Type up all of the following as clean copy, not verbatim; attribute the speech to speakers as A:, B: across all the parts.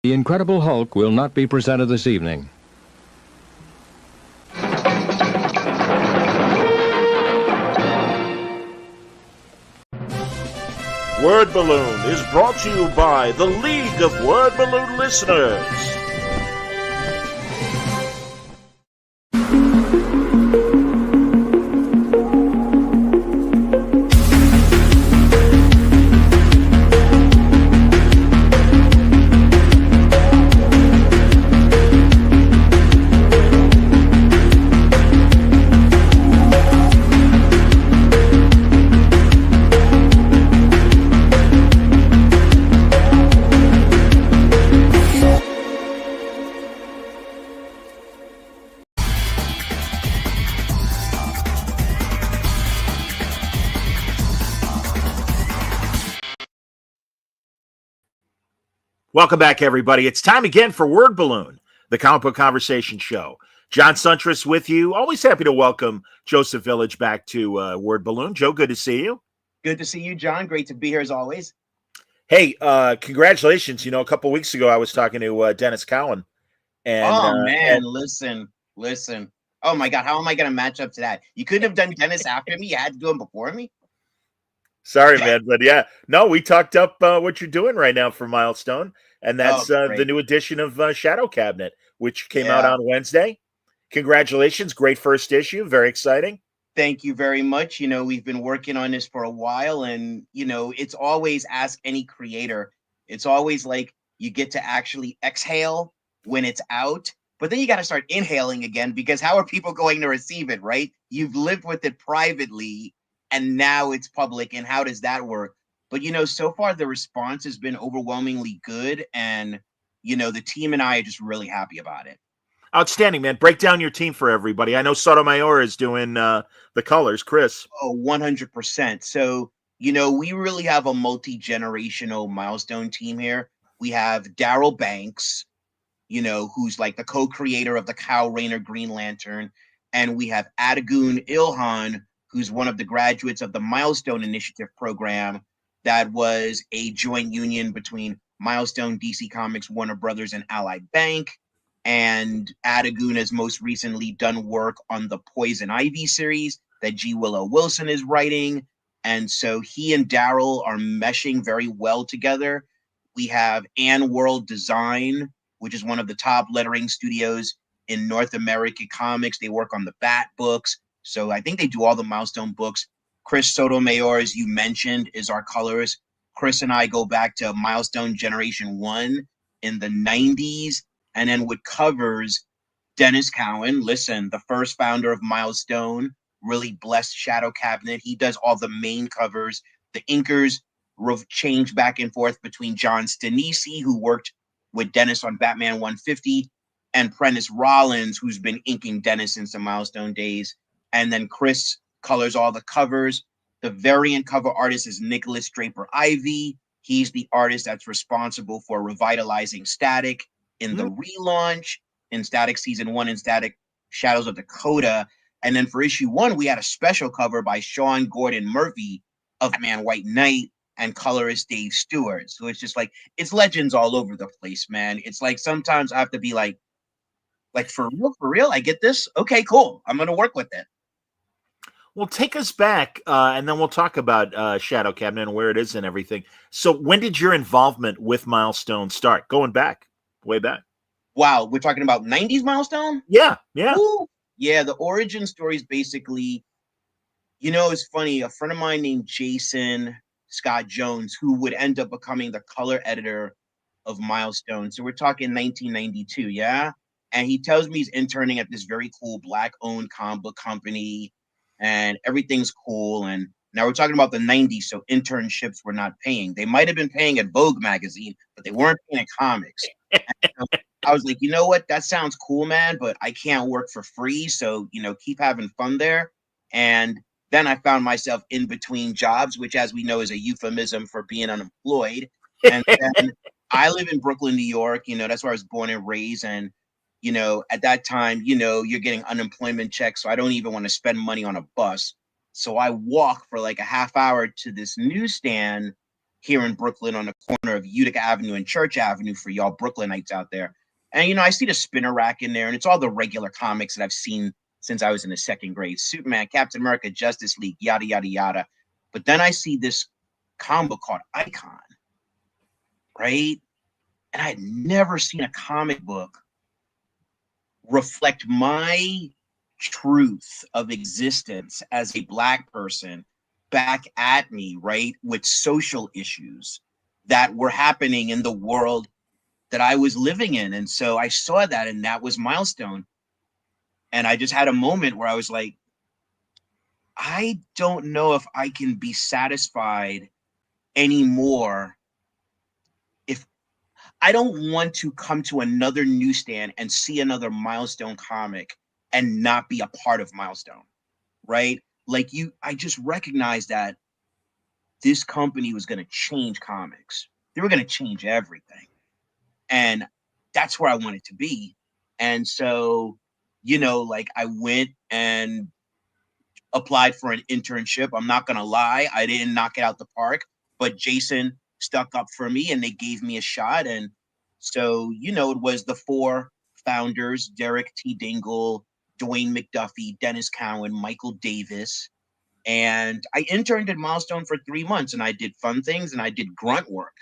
A: The Incredible Hulk will not be presented this evening.
B: Word Balloon is brought to you by the League of Word Balloon Listeners. Welcome back, everybody. It's time again for Word Balloon, the comic book conversation show. John Suntress with you. Always happy to welcome Joseph Illidge back to Word Balloon. Joe, good to see you.
C: Good to see you, John. Great to be here as always.
B: Hey, congratulations. You know, a couple weeks ago, I was talking to Dennis Cowan.
C: And, listen. Oh, my God. How am I going to match up to that? You couldn't have done Dennis after me. You had to do him before me.
B: Sorry, man. But yeah, no, we talked up what you're doing right now for Milestone. And that's the new edition of Shadow Cabinet, which came out on Wednesday. Congratulations. Great first issue. Very exciting.
C: Thank you very much. You know, we've been working on this for a while. And, you know, it's always, ask any creator, it's always like you get to actually exhale when it's out. But then you got to start inhaling again, because how are people going to receive it, right? You've lived with it privately and now it's public. And how does that work? But, you know, so far the response has been overwhelmingly good. And, you know, the team and I are just really happy about it.
B: Outstanding, man. Break down your team for everybody. I know Sotomayor is doing the colors. Chris.
C: Oh, 100%. So, you know, we really have a multi-generational Milestone team here. We have Daryl Banks, you know, who's like the co-creator of the Kyle Rayner Green Lantern. And we have Adagun Ilhan, who's one of the graduates of the Milestone Initiative program. That was a joint union between Milestone, DC Comics, Warner Brothers, and Allied Bank. And Adagun has most recently done work on the Poison Ivy series that G. Willow Wilson is writing. And so he and Daryl are meshing very well together. We have Ann World Design, which is one of the top lettering studios in North American comics. They work on the Bat books. So I think they do all the Milestone books. Chris Sotomayor, as you mentioned, is our colorist. Chris and I go back to Milestone Generation 1 in the 90s. And then with covers, Dennis Cowan, listen, the first founder of Milestone, really blessed Shadow Cabinet. He does all the main covers. The inkers change back and forth between John Stanisi, who worked with Dennis on Batman 150, and Prentice Rollins, who's been inking Dennis since the Milestone days. And then Chris colors all the covers. The variant cover artist is Nicholas Draper Ivy. He's the artist that's responsible for revitalizing Static in the relaunch, in Static Season 1, and Static Shadows of Dakota. And then for issue 1, we had a special cover by Sean Gordon Murphy of Batman White Knight and colorist Dave Stewart. So it's just like, it's legends all over the place, man. It's like sometimes I have to be like for real, I get this? Okay, cool. I'm going to work with it.
B: Well, take us back, and then we'll talk about Shadow Cabinet and where it is and everything. So when did your involvement with Milestone start? Going back, way back.
C: Wow, we're talking about 90s Milestone?
B: Yeah.
C: Ooh. Yeah, the origin story is basically, you know, it's funny. A friend of mine named Jason Scott Jones, who would end up becoming the color editor of Milestone. So we're talking 1992, yeah? And he tells me he's interning at this very cool Black-owned comic book company, and everything's cool. And now we're talking about the 90s, so internships were not paying. They might have been paying at Vogue magazine, but they weren't paying at comics. I was like, you know what? That sounds cool, man, but I can't work for free. So, you know, keep having fun there. And then I found myself in between jobs, which, as we know, is a euphemism for being unemployed. And then I live in Brooklyn, New York. You know, that's where I was born and raised. And, you know, at that time, you know, you're getting unemployment checks. So I don't even want to spend money on a bus. So I walk for like a half hour to this newsstand here in Brooklyn on the corner of Utica Avenue and Church Avenue for y'all Brooklynites out there. And, you know, I see the spinner rack in there, and it's all the regular comics that I've seen since I was in the second grade. Superman, Captain America, Justice League, yada, yada, yada. But then I see this comic book called Icon, right? And I had never seen a comic book reflect my truth of existence as a Black person back at me, right? With social issues that were happening in the world that I was living in. And so I saw that, and that was Milestone. And I just had a moment where I was like, I don't know if I can be satisfied anymore. If I don't want to come to another newsstand and see another Milestone comic and not be a part of Milestone, right? Like I just recognized that this company was going to change comics. They were going to change everything. And that's where I wanted to be. And so, you know, like I went and applied for an internship. I'm not going to lie, I didn't knock it out the park, but Jason stuck up for me and they gave me a shot. And so, you know, it was the 4 founders, Derek T. Dingle, Dwayne McDuffie, Dennis Cowan, Michael Davis. And I interned at Milestone for 3 months, and I did fun things and I did grunt work,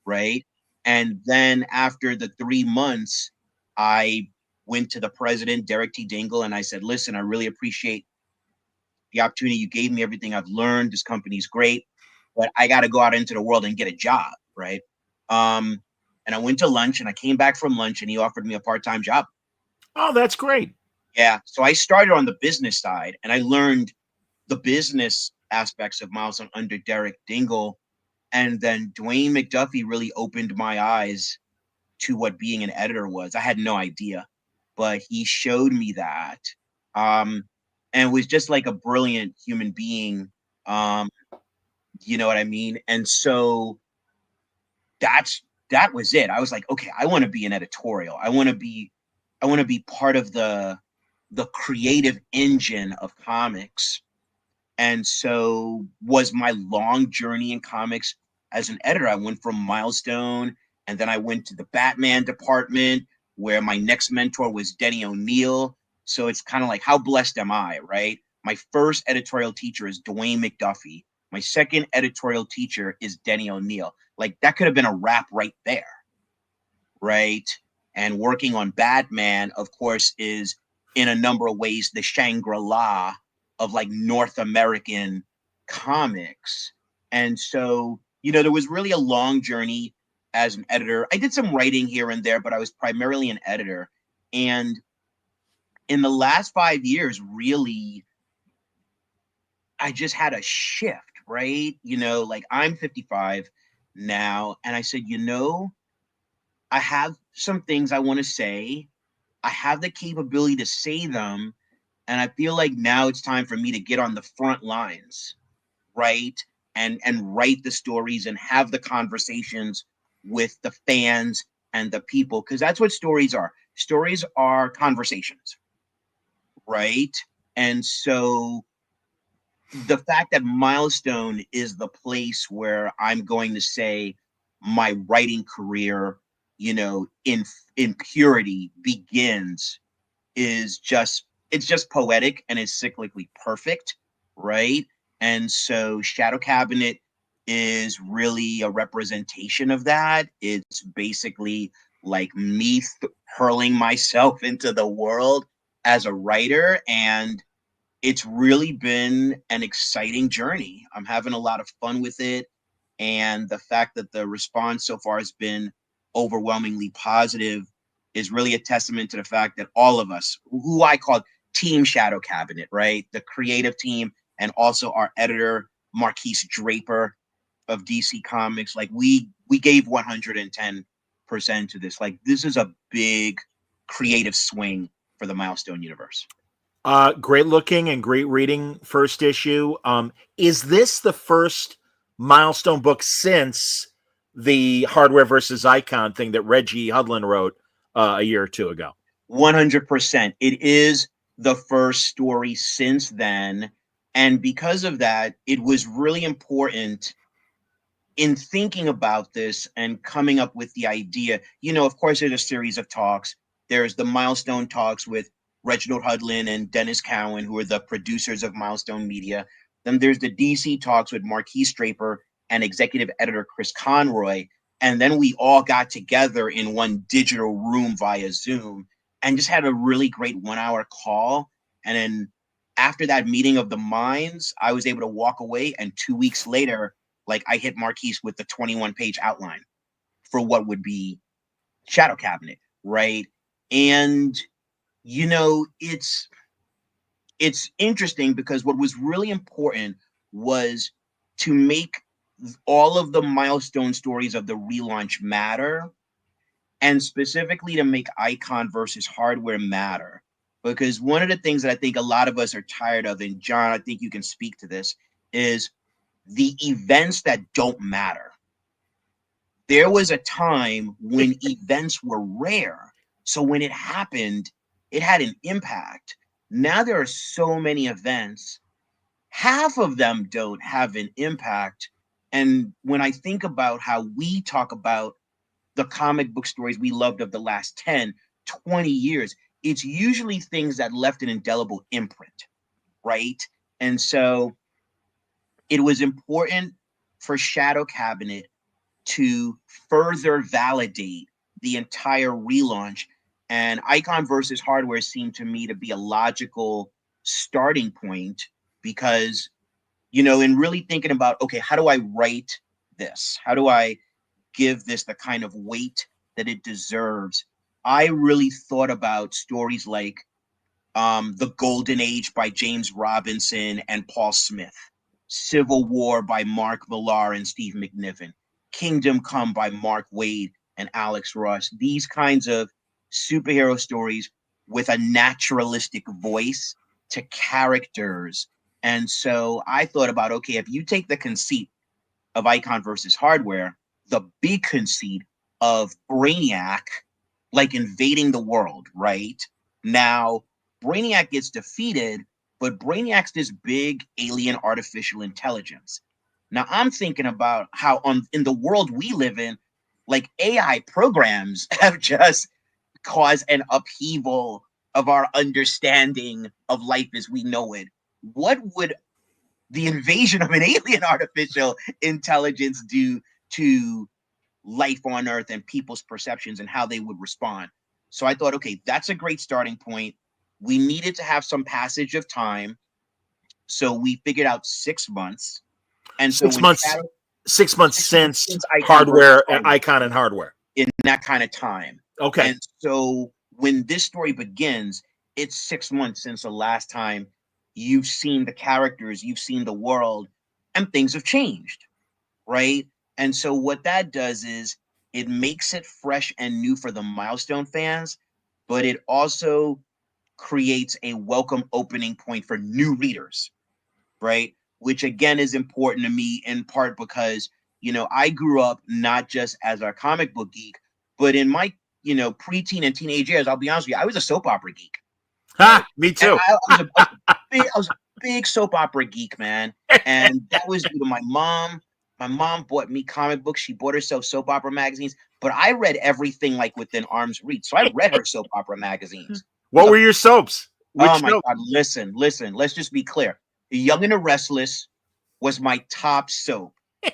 C: right? And then after the 3 months, I went to the president, Derek T. Dingle, and I said, listen, I really appreciate the opportunity you gave me, everything I've learned. This company's great, but I got to go out into the world and get a job, right? And I went to lunch, and I came back from lunch, and he offered me a part-time job.
B: Oh, that's great.
C: Yeah. So I started on the business side, and I learned the business aspects of Milestone under Derek Dingle. And then Dwayne McDuffie really opened my eyes to what being an editor was. I had no idea, but he showed me that. And was just like a brilliant human being. You know what I mean? And so that was it. I was like, okay, I want to be an editorial. I want to be part of the creative engine of comics. And so was my long journey in comics as an editor. I went from Milestone, and then I went to the Batman department, where my next mentor was Denny O'Neil. So it's kind of like, how blessed am I, right? My first editorial teacher is Dwayne McDuffie. My second editorial teacher is Denny O'Neil. Like, that could have been a wrap right there, right? And working on Batman, of course, is in a number of ways the Shangri-La of like North American comics. And so, you know, there was really a long journey as an editor. I did some writing here and there, but I was primarily an editor. And in the last 5 years, really, I just had a shift, right? You know, like I'm 55 now, and I said, you know, I have some things I want to say. I have the capability to say them. And I feel like now it's time for me to get on the front lines, right? And write the stories and have the conversations with the fans and the people, because that's what stories are. Stories are conversations, right? And so the fact that Milestone is the place where I'm going to say my writing career, you know, in purity begins is just, it's just poetic, and it's cyclically perfect, right? And so Shadow Cabinet is really a representation of that. It's basically like me hurling myself into the world as a writer, and it's really been an exciting journey. I'm having a lot of fun with it, and the fact that the response so far has been overwhelmingly positive is really a testament to the fact that all of us, who I call Team Shadow Cabinet, right? The creative team, and also our editor, Marquise Draper of DC Comics, like we gave 110% to this. Like, this is a big creative swing for the Milestone universe.
B: Great looking and great reading first issue. Is this the first Milestone book since the Hardware versus Icon thing that Reggie Hudlin wrote a year or two ago?
C: 100%. It is the first story since then. And because of that, it was really important in thinking about this and coming up with the idea, of course, there's a series of talks. There's the Milestone talks with Reginald Hudlin and Dennis Cowan, who are the producers of Milestone Media. Then there's the DC talks with Marquise Draper and executive editor Chris Conroy. And then we all got together in one digital room via Zoom and just had a really great 1 hour call. And then after that meeting of the minds, I was able to walk away. And 2 weeks later, like, I hit Marquise with the 21-page outline for what would be Shadow Cabinet, right? And it's interesting because what was really important was to make all of the Milestone stories of the relaunch matter, and specifically to make Icon versus Hardware matter. Because one of the things that I think a lot of us are tired of, and John, I think you can speak to this, is the events that don't matter. There was a time when events were rare. So when it happened, it had an impact. Now there are so many events, half of them don't have an impact. And when I think about how we talk about the comic book stories we loved of the last 10, 20 years, it's usually things that left an indelible imprint, right? And so it was important for Shadow Cabinet to further validate the entire relaunch. And Icon versus Hardware seemed to me to be a logical starting point because, in really thinking about, okay, how do I write this? How do I give this the kind of weight that it deserves? I really thought about stories like The Golden Age by James Robinson and Paul Smith, Civil War by Mark Millar and Steve McNiven, Kingdom Come by Mark Waid and Alex Ross. These kinds of superhero stories with a naturalistic voice to characters. And so I thought about, okay, if you take the conceit of Icon versus Hardware, the big conceit of Brainiac, like invading the world, right? Now, Brainiac gets defeated, but Brainiac's this big alien artificial intelligence. Now, I'm thinking about how in the world we live in, like AI programs have just caused an upheaval of our understanding of life as we know it. What would the invasion of an alien artificial intelligence do to life on Earth and people's perceptions and how they would respond? So I thought, okay, that's a great starting point. We needed to have some passage of time. So we figured out 6 months. And so
B: 6 months since Hardware and Icon and Hardware.
C: In that kind of time.
B: Okay.
C: And so when this story begins, it's 6 months since the last time you've seen the characters, you've seen the world, and things have changed, right? And so what that does is it makes it fresh and new for the Milestone fans, but it also creates a welcome opening point for new readers, right? Which again is important to me in part because, I grew up not just as a comic book geek, but in my, preteen and teenage years, I'll be honest with you, I was a soap opera geek.
B: Ha, me too.
C: I was a big soap opera geek, man. And that was due to my mom. My mom bought me comic books. She bought herself soap opera magazines, but I read everything like within arm's reach. So I read her soap opera magazines.
B: What were your soaps?
C: Which my God, listen. Let's just be clear. The Young and the Restless was my top soap,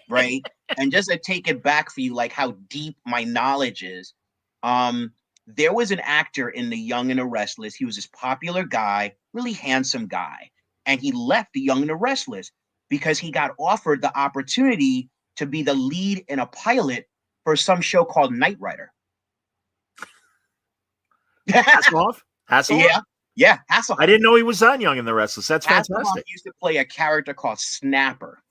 C: right? And just to take it back for you, like how deep my knowledge is, there was an actor in The Young and the Restless. He was this popular guy, really handsome guy. And he left The Young and the Restless because he got offered the opportunity to be the lead in a pilot for some show called Knight Rider.
B: Hasselhoff?
C: Yeah, Hasselhoff.
B: I didn't know he was on Young and the Restless. That's fantastic.
C: Hasselhoff used to play a character called Snapper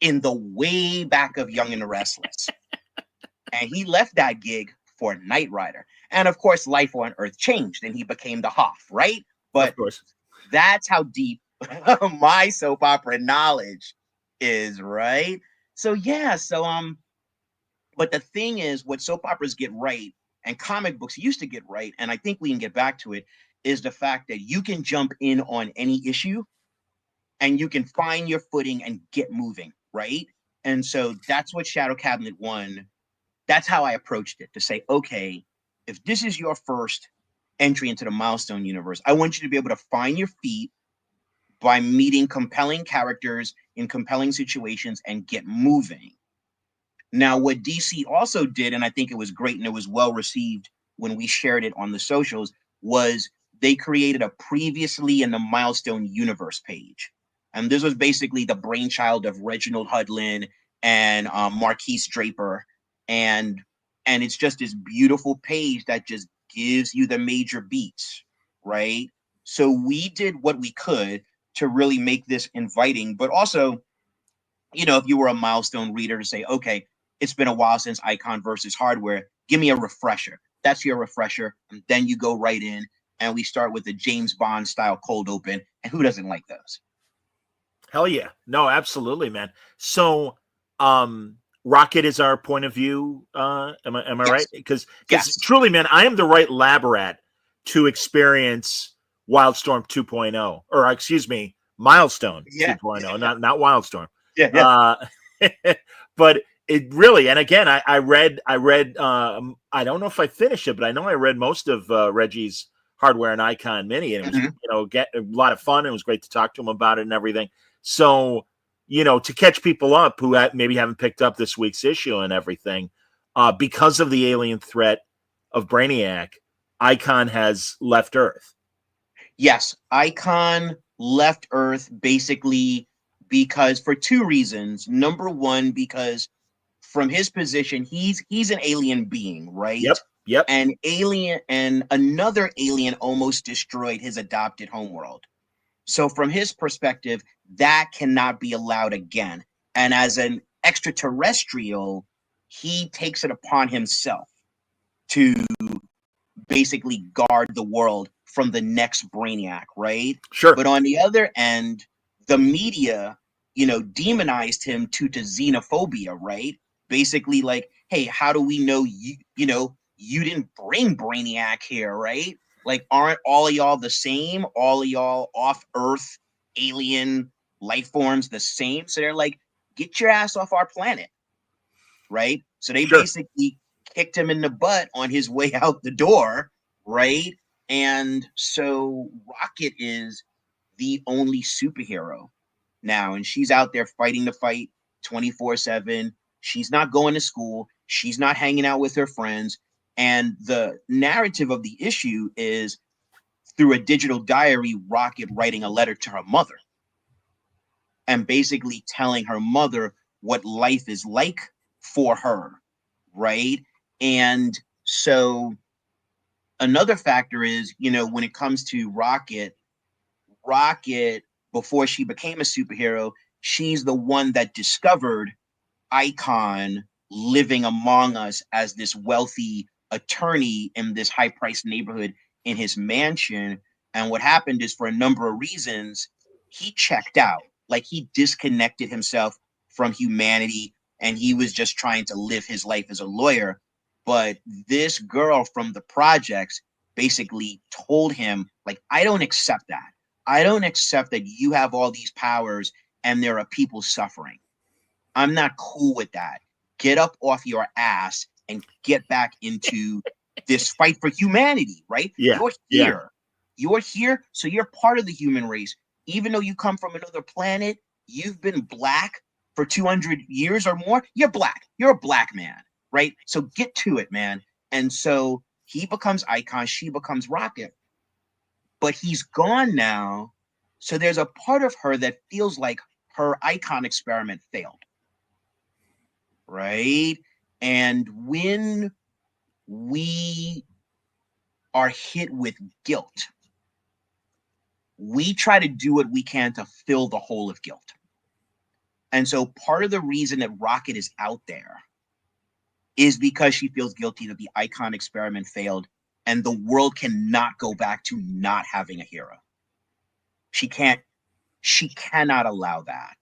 C: in the way back of Young and the Restless. And he left that gig for Knight Rider. And of course, life on Earth changed and he became the Hoff, right? But
B: of course,
C: that's how deep my soap opera knowledge is, right? So but the thing is, what soap operas get right and comic books used to get right, and I think we can get back to it, is the fact that you can jump in on any issue and you can find your footing and get moving, right? And so that's what Shadow Cabinet 1, that's how I approached it, to say, okay, if this is your first entry into the Milestone universe, I want you to be able to find your feet by meeting compelling characters in compelling situations and get moving. Now, what DC also did, and I think it was great and it was well received when we shared it on the socials, was they created a previously in the Milestone universe page. And this was basically the brainchild of Reginald Hudlin and Marquise Draper. And it's just this beautiful page that just gives you the major beats, right? So we did what we could to really make this inviting, but also, you know, if you were a Milestone reader, to say, okay, it's been a while since Icon versus Hardware, give me a refresher. That's your refresher. And then you go right in and we start with the James Bond style cold open. And who doesn't like those?
B: Hell yeah. No, absolutely, man. So Rocket is our point of view. Am I
C: Yes.
B: right? Because
C: Yes.
B: truly, man, I am the right lab rat to experience Wildstorm 2.0, or excuse me, Milestone 2.0, not Wildstorm.
C: Yeah.
B: But it really, and again, I read I don't know if I finished it, but I know I read most of Reggie's Hardware and Icon mini, and it was get a lot of fun. It was great to talk to him about it and everything. So, you know, to catch people up who maybe haven't picked up this week's issue and everything, because of the alien threat of Brainiac, Icon has left Earth.
C: Yes, Icon left Earth basically because for two reasons. Number one, because from his position, he's an alien being, right?
B: Yep.
C: An alien and another alien almost destroyed his adopted homeworld. So from his perspective, that cannot be allowed again. And as an extraterrestrial, he takes it upon himself to basically guard the world from the next Brainiac, right?
B: Sure.
C: But on the other end, the media, you know, demonized him to xenophobia, right? Basically like, hey, how do we know you know, you didn't bring Brainiac here, right? Like, aren't all of y'all the same? All of y'all off Earth alien life forms the same? So they're like, get your ass off our planet, right? So they basically kicked him in the butt on his way out the door, right? And so Rocket is the only superhero now, and she's out there fighting the fight 24/7. She's not going to school. She's not hanging out with her friends. And the narrative of the issue is through a digital diary, Rocket writing a letter to her mother and basically telling her mother what life is like for her, right? And so another factor is, you know, when it comes to Rocket, before she became a superhero, she's the one that discovered Icon living among us as this wealthy attorney in this high-priced neighborhood in his mansion. And what happened is, for a number of reasons, he checked out. Like, he disconnected himself from humanity, and he was just trying to live his life as a lawyer. But this girl from the projects basically told him, like, I don't accept that. I don't accept that you have all these powers and there are people suffering. I'm not cool with that. Get up off your ass and get back into this fight for humanity, right?
B: Yeah.
C: You're here. You're here, so you're part of the human race. Even though you come from another planet, you've been black for 200 years or more. You're black. You're a black man, right? So get to it, man. And so he becomes Icon, she becomes Rocket. But he's gone now, so there's a part of her that feels like her Icon experiment failed. Right? And when we are hit with guilt, we try to do what we can to fill the hole of guilt. And so part of the reason that Rocket is out there is because she feels guilty that the Icon experiment failed and the world cannot go back to not having a hero. She cannot allow that,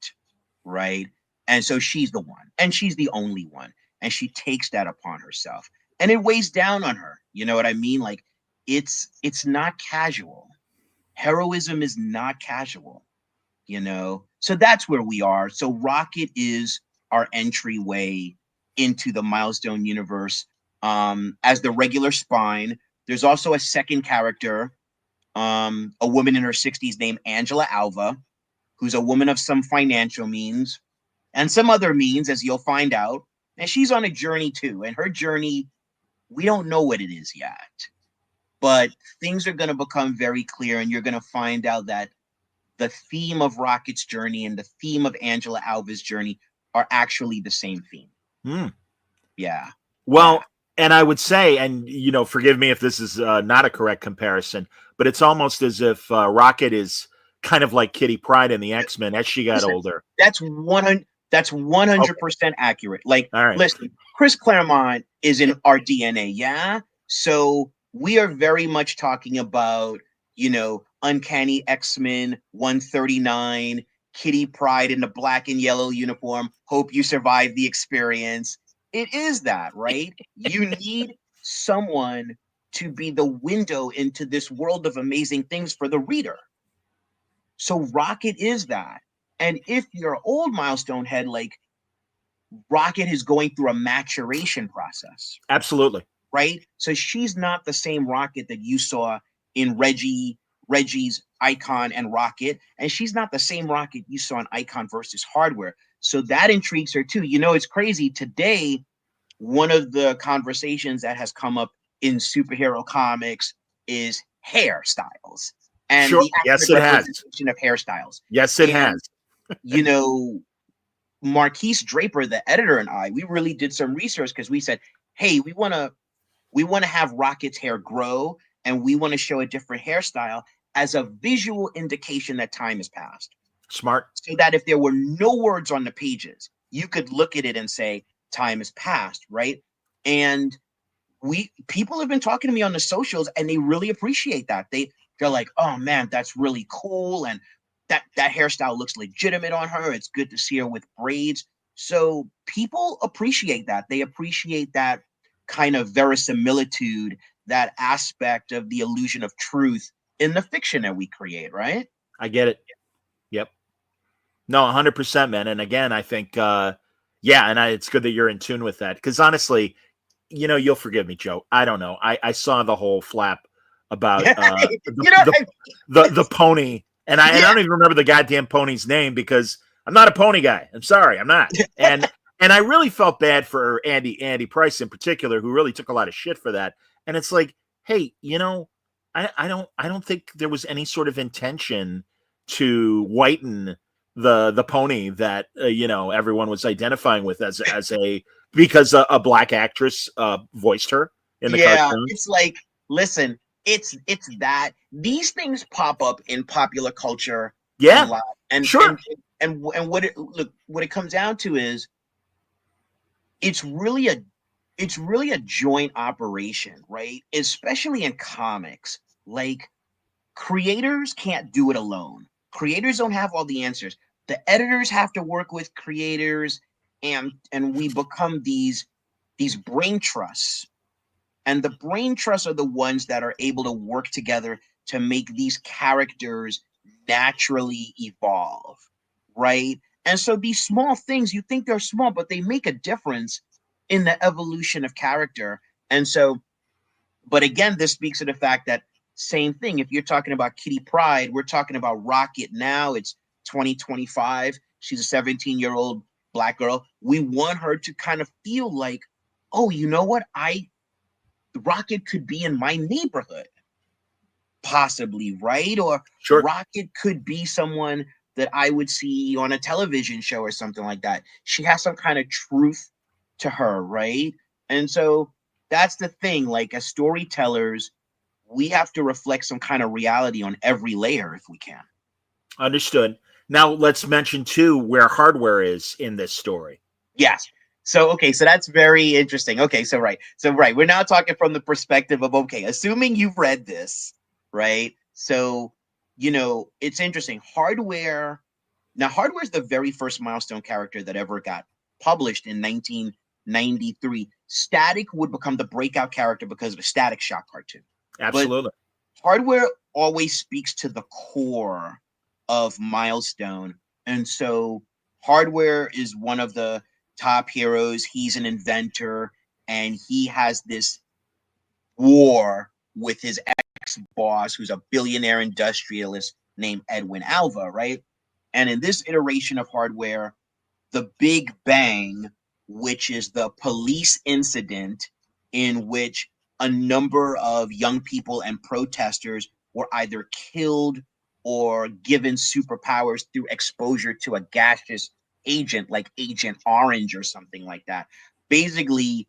C: right? And so she's the one, and she's the only one, and she takes that upon herself, and it weighs down on her. You know what I mean? Like, it's not casual. Heroism is not casual, you know? So that's where we are. So Rocket is our entryway into the Milestone universe as the regular spine. There's also a second character, a woman in her 60s named Angela Alva, who's a woman of some financial means and some other means, as you'll find out. And she's on a journey too. And her journey, we don't know what it is yet, but things are going to become very clear, and you're going to find out that the theme of Rocket's journey and the theme of Angela Alva's journey are actually the same theme. Yeah.
B: Well, and I would say, and forgive me if this is not a correct comparison, but it's almost as if Rocket is kind of like Kitty Pryde in the X-Men as she got older.
C: That's 100%. That's 100% accurate. Like, listen, Chris Claremont is in our DNA, yeah? So we are very much talking about, Uncanny X-Men 139, Kitty Pryde in the black and yellow uniform. Hope you survive the experience. It is that, right? You need someone to be the window into this world of amazing things for the reader. So Rocket is that. And if you're an old Milestone head, like, Rocket is going through a maturation process.
B: Absolutely.
C: Right? So she's not the same Rocket that you saw in Reggie's Icon and Rocket. And she's not the same Rocket you saw in Icon versus Hardware. So that intrigues her too. It's crazy. Today, one of the conversations that has come up in superhero comics is hairstyles. And the
B: yes, it has.
C: Of hairstyles.
B: Yes, it has.
C: Marquise Draper, the editor, and I, we really did some research because we said, hey, we want to have Rocket's hair grow, and we want to show a different hairstyle as a visual indication that time has passed.
B: Smart.
C: So that if there were no words on the pages, you could look at it and say, time has passed, right? And people have been talking to me on the socials, and they really appreciate that. They're like, oh man, that's really cool, and that hairstyle looks legitimate on her. It's good to see her with braids. So people appreciate that. They appreciate that kind of verisimilitude, that aspect of the illusion of truth in the fiction that we create, right?
B: I get it. Yep. No, 100%, man. And again, I think, it's good that you're in tune with that. Because honestly, you'll forgive me, Joe. I don't know. I saw the whole flap about the pony. And I don't even remember the goddamn pony's name because I'm not a pony guy. I'm sorry, I'm not. And I really felt bad for Andy Price in particular, who really took a lot of shit for that. And it's like, hey, I don't think there was any sort of intention to whiten the pony that everyone was identifying with because a black actress voiced her in the cartoon.
C: It's like, listen. It's that these things pop up in popular culture a lot. And sure. And what it comes down to is it's really a joint operation, right? Especially in comics. Like, creators can't do it alone. Creators don't have all the answers. The editors have to work with creators, and we become these brain trusts. And the brain trusts are the ones that are able to work together to make these characters naturally evolve, right? And so these small things, you think they're small, but they make a difference in the evolution of character. And so, but again, this speaks to the fact that same thing. If you're talking about Kitty Pryde, we're talking about Rocket now. It's 2025. She's a 17-year-old Black girl. We want her to kind of feel like, oh, you know what? Rocket could be in my neighborhood, possibly, right? Or sure. Rocket could be someone that I would see on a television show or something like that. She has some kind of truth to her, right? And so that's the thing. Like, as storytellers, we have to reflect some kind of reality on every layer if we can.
B: Understood. Now let's mention too where Hardware is in this story.
C: Yes. So that's very interesting. We're now talking from the perspective of, assuming you've read this, right? So, it's interesting. Hardware is the very first Milestone character that ever got published in 1993. Static would become the breakout character because of the Static Shock cartoon.
B: Absolutely.
C: But Hardware always speaks to the core of Milestone. And so Hardware is one of the top heroes. He's an inventor, and he has this war with his ex-boss, who's a billionaire industrialist named Edwin Alva, right? And in this iteration of Hardware, the Big Bang, which is the police incident in which a number of young people and protesters were either killed or given superpowers through exposure to a gaseous agent like Agent Orange or something like that. Basically,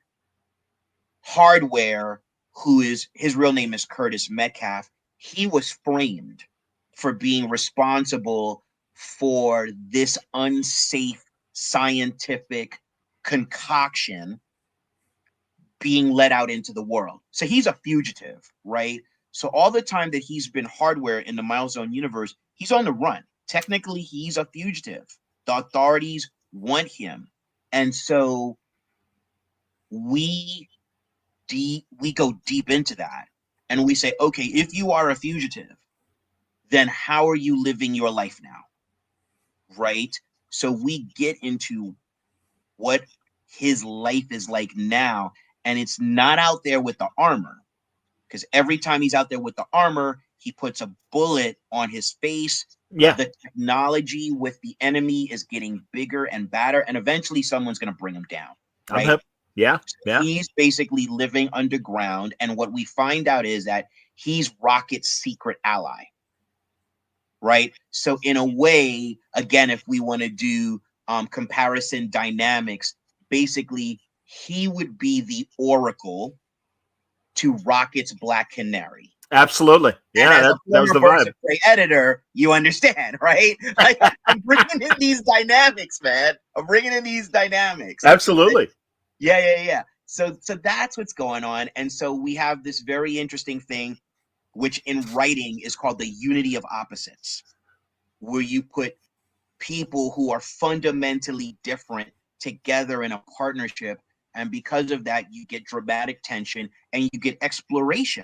C: Hardware, who is his real name is Curtis Metcalf, he was framed for being responsible for this unsafe scientific concoction being let out into the world. So he's a fugitive, right? So all the time that he's been Hardware in the Milestone universe, he's on the run. Technically, he's a fugitive. The authorities want him. And so we go deep into that. And we say, okay, if you are a fugitive, then how are you living your life now? Right? So we get into what his life is like now. And it's not out there with the armor. Because every time he's out there with the armor, he puts a bullet on his face.
B: Yeah.
C: The technology with the enemy is getting bigger and badder. And eventually someone's going to bring him down. Right?
B: Yeah.
C: He's basically living underground. And what we find out is that he's Rocket's secret ally. Right? So in a way, again, if we want to do comparison dynamics, basically he would be the Oracle to Rocket's Black Canary.
B: Absolutely. Yeah, that was the vibe.
C: Editor, you understand, right? Like, I'm bringing in these dynamics, man. I'm bringing in these dynamics.
B: Absolutely.
C: Yeah. So that's what's going on. And so we have this very interesting thing, which in writing is called the unity of opposites, where you put people who are fundamentally different together in a partnership. And because of that, you get dramatic tension and you get exploration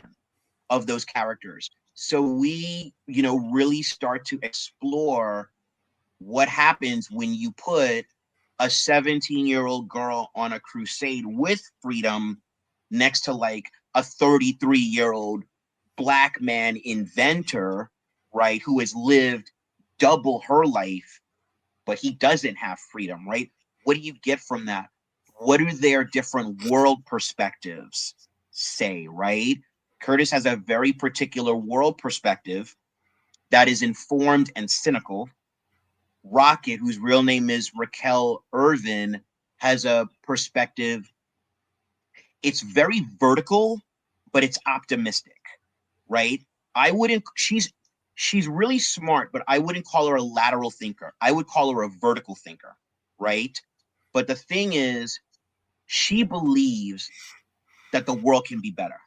C: of those characters. So we, really start to explore what happens when you put a 17-year-old girl on a crusade with freedom next to like a 33-year-old Black man inventor, right, who has lived double her life, but he doesn't have freedom, right? What do you get from that? What do their different world perspectives say, right? Curtis has a very particular world perspective that is informed and cynical. Rocket, whose real name is Raquel Irvin, has a perspective. It's very vertical, but it's optimistic, right? She's really smart, but I wouldn't call her a lateral thinker. I would call her a vertical thinker, right? But the thing is, she believes that the world can be better.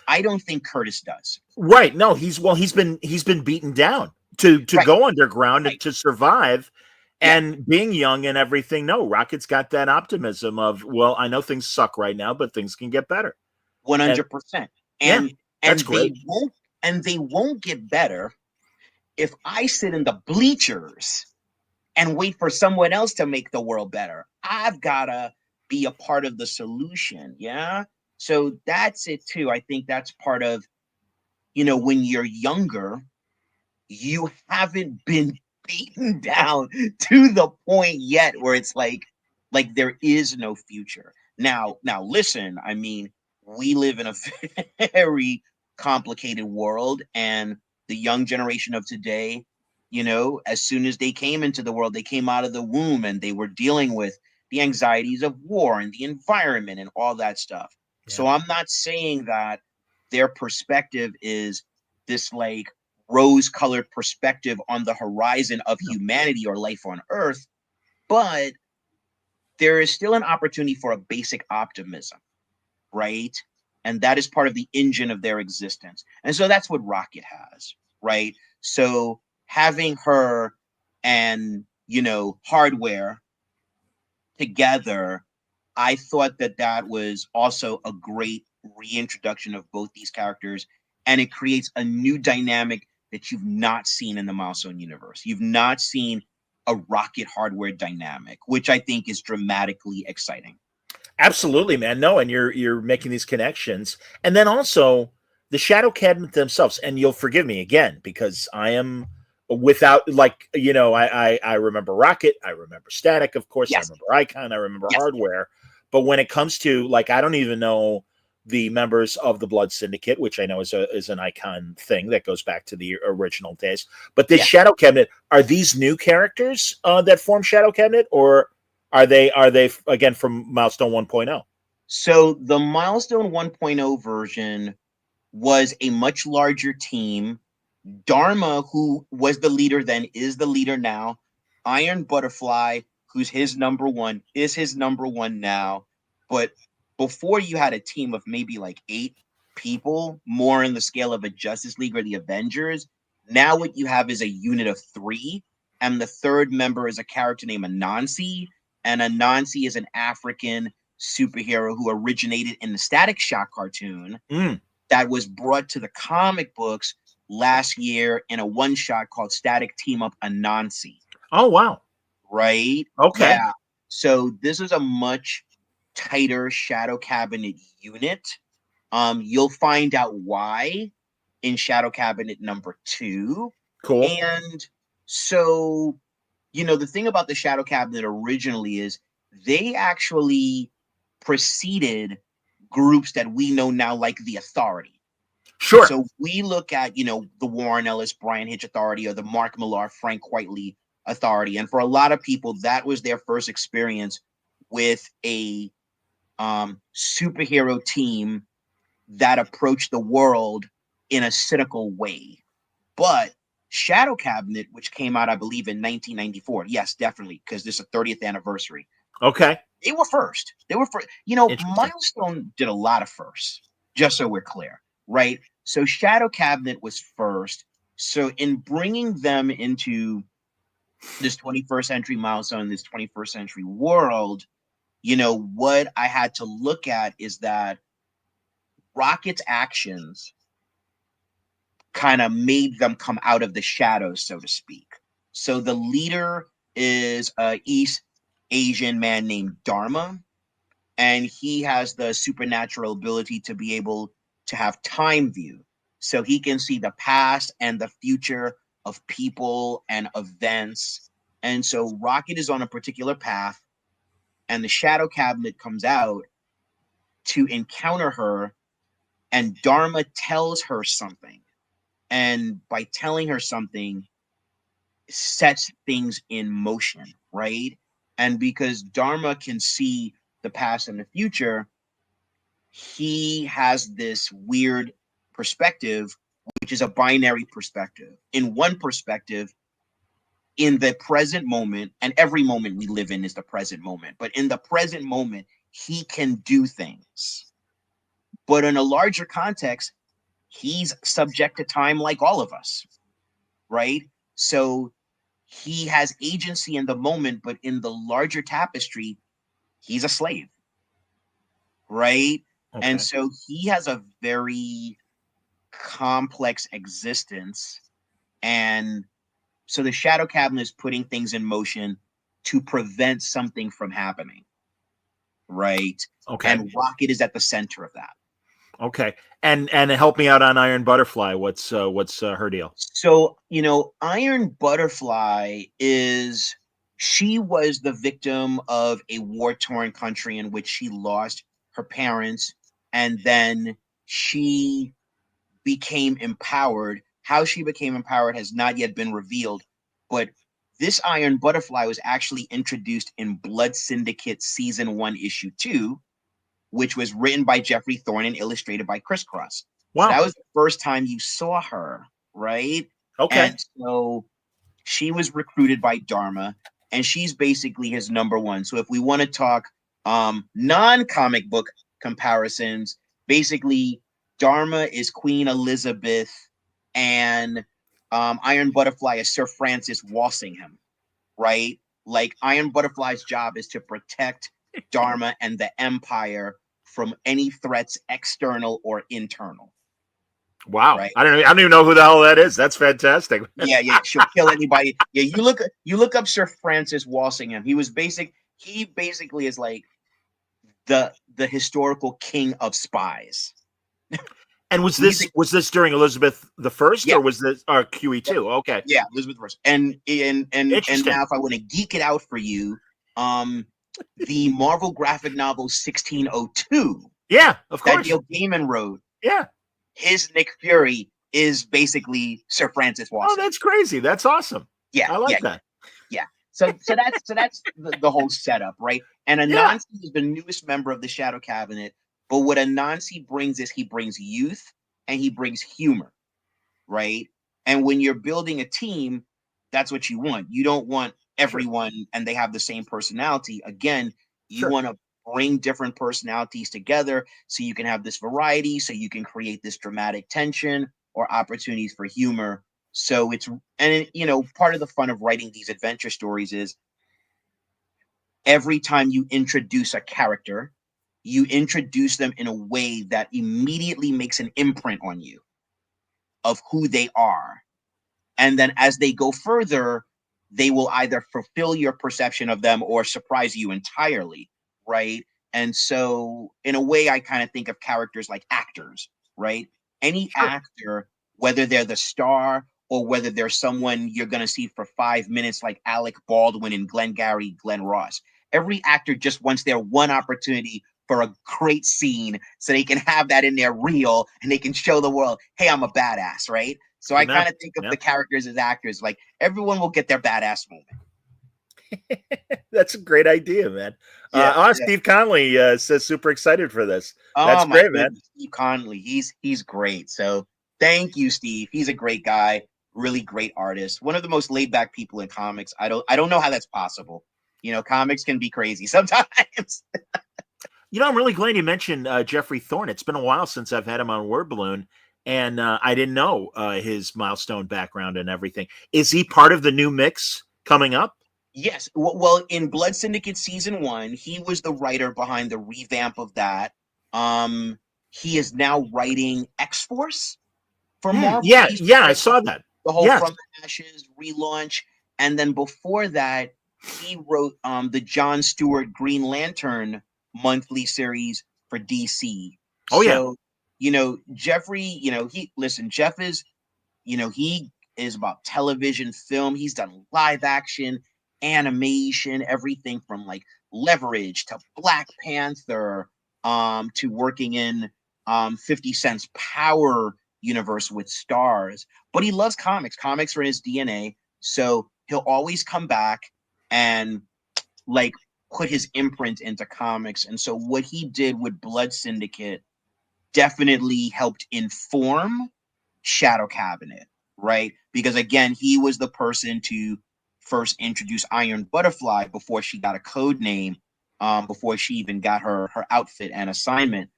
C: I don't think Curtis does.
B: Right. No, he's been beaten down to
C: Right.
B: go underground
C: Right.
B: and to survive. And being young and everything, no, Rocket's got that optimism of, well, I know things suck right now, but things can get better.
C: 100%. And
B: that's great.
C: They won't get better if I sit in the bleachers and wait for someone else to make the world better. I've gotta be a part of the solution. Yeah. So that's it too. I think that's part of, when you're younger, you haven't been beaten down to the point yet where it's like there is no future. Now listen, I mean, we live in a very complicated world, and the young generation of today, as soon as they came into the world, they came out of the womb and they were dealing with the anxieties of war and the environment and all that stuff. Yeah. So I'm not saying that their perspective is this like rose-colored perspective on the horizon of humanity or life on Earth, but there is still an opportunity for a basic optimism, right? And that is part of the engine of their existence. And so that's what Rocket has, right? So having her and, Hardware together, I thought that was also a great reintroduction of both these characters, and it creates a new dynamic that you've not seen in the Milestone universe. You've not seen a Rocket hardware dynamic, which I think is dramatically exciting.
B: Absolutely, man. No, and you're making these connections, and then also the Shadow Cabinet themselves. And you'll forgive me again because I am without, like, I remember Rocket, I remember Static, of course, I
C: Yes.
B: remember Icon, I remember
C: Yes.
B: Hardware. But when it comes to, like, I don't even know the members of the Blood Syndicate, which I know is an Icon thing that goes back to the original days. But this Shadow Cabinet, are these new characters that form Shadow Cabinet, or are they again from Milestone 1.0?
C: So the Milestone 1.0 version was a much larger team. Dharma, who was the leader then, is the leader now. Iron Butterfly, who's his number one, is his number one now. But before, you had a team of maybe like 8 people, more in the scale of a Justice League or the Avengers. Now what you have is a unit of 3, and the third member is a character named Anansi, and Anansi is an African superhero who originated in the Static Shock cartoon that was brought to the comic books last year in a one-shot called Static Team Up Anansi.
B: Oh, wow.
C: Right?
B: Okay.
C: Yeah. So this is a much tighter Shadow Cabinet unit. You'll find out why in Shadow Cabinet number 2.
B: Cool.
C: And so, the thing about the Shadow Cabinet originally is they actually preceded groups that we know now, like the Authority.
B: Sure.
C: So we look at, the Warren Ellis, Brian Hitch Authority, or the Mark Millar, Frank Whiteley Authority. And for a lot of people, that was their first experience with a superhero team that approached the world in a cynical way. But Shadow Cabinet, which came out, I believe, in 1994. Yes, definitely, because this is a 30th anniversary.
B: Okay.
C: They were first. Milestone did a lot of firsts, just so we're clear, right? So Shadow Cabinet was first. So in bringing them into this 21st century Milestone, this 21st century world, what I had to look at is that Rocket's actions kind of made them come out of the shadows, so to speak. So the leader is an East Asian man named Dharma, and he has the supernatural ability to be able to have time view. So he can see the past and the future of people and events. And so Rocket is on a particular path, and the Shadow Cabinet comes out to encounter her, and Dharma tells her something. And by telling her something, sets things in motion, right? And because Dharma can see the past and the future, he has this weird perspective, which is a binary perspective. In one perspective, in the present moment, and every moment we live in is the present moment, but in the present moment, he can do things. But in a larger context, he's subject to time like all of us, right? So he has agency in the moment, but in the larger tapestry, he's a slave, right? Okay. And so he has a very complex existence. And so the Shadow Cabinet is putting things in motion to prevent something from happening, right? Okay. And Rocket is at the center of that.
B: Okay. And help me out on Iron Butterfly. What's her deal?
C: So, Iron Butterfly she was the victim of a war-torn country in which she lost her parents, and then she became empowered. How she became empowered has not yet been revealed, but this Iron Butterfly was actually introduced in Blood Syndicate Season 1, Issue 2, which was written by Jeffrey Thorne and illustrated by Chris Cross. Wow. So that was the first time you saw her, right? Okay. And so she was recruited by Dharma, and she's basically his number one. So if we want to talk non-comic book comparisons, basically Dharma is Queen Elizabeth, and Iron Butterfly is Sir Francis Walsingham, right? Like, Iron Butterfly's job is to protect Dharma and the Empire from any threats, external or internal.
B: Wow.
C: right?
B: I don't even know who the hell that is. That's fantastic.
C: Yeah, she'll kill anybody. Yeah, you look up Sir Francis Walsingham. He basically is like the historical king of spies.
B: And was
C: He's
B: this during Elizabeth the First,
C: yeah,
B: or was this QE2? Okay,
C: yeah, Elizabeth First. And
B: interesting.
C: now if I want to geek it out for you, the Marvel graphic novel 1602
B: Yeah, of
C: that
B: course.
C: Neil Gaiman wrote,
B: Yeah.
C: his Nick Fury is basically Sir Francis
B: Oh,
C: Walsingham.
B: that's crazy. That's awesome.
C: Yeah,
B: I
C: yeah,
B: like that.
C: yeah. So that's the whole setup, right? And
B: Yeah.
C: Anansi is the newest member of the Shadow Cabinet, but what Anansi brings is he brings youth and he brings humor, right? And when you're building a team, that's what you want. You don't want
B: Sure.
C: everyone and they have the same personality. Again, you
B: Sure.
C: want to bring different personalities together so you can have this variety, so you can create this dramatic tension or opportunities for humor. So part of the fun of writing these adventure stories is every time you introduce a character, you introduce them in a way that immediately makes an imprint on you of who they are. And then as they go further, they will either fulfill your perception of them or surprise you entirely, right? And so, in a way, I kind of think of characters like actors, right? Any
B: Sure.
C: actor, whether they're the star or whether they're someone you're going to see for 5 minutes, like Alec Baldwin and Glengarry Glen Ross, every actor just wants their one opportunity for a great scene so they can have that in their reel and they can show the world, hey, I'm a badass, right? So I
B: Amen.
C: kind of think of
B: Yeah.
C: the characters as actors. Like everyone will get their badass moment.
B: That's a great idea, man.
C: Yeah.
B: Steve Conley says super excited for this. That's
C: Oh my
B: great, man.
C: goodness, Steve Conley. He's great. So thank you, Steve. He's a great guy, really great artist. One of the most laid back people in comics. I don't know how that's possible. Comics can be crazy sometimes.
B: I'm really glad you mentioned Jeffrey Thorne. It's been a while since I've had him on Word Balloon, and I didn't know his Milestone background and everything. Is he part of the new mix coming up?
C: Yes. Well, in Blood Syndicate season 1, he was the writer behind the revamp of that. Um, he is now writing X Force for Marvel.
B: Yeah,
C: He's
B: yeah,
C: part
B: I
C: of
B: saw that.
C: the whole
B: Yes.
C: From the Ashes relaunch, and then before that, he wrote the John Stewart Green Lantern monthly series for DC.
B: Oh yeah.
C: So, Jeffrey, Jeff is, he is about television, film. He's done live action, animation, everything from like Leverage to Black Panther, to working in 50 Cent's Power universe with stars. But he loves comics. Comics are in his DNA. So he'll always come back and like put his imprint into comics. And so what he did with Blood Syndicate definitely helped inform Shadow Cabinet, right? Because again, he was the person to first introduce Iron Butterfly before she got a code name, before she even got her outfit and assignment.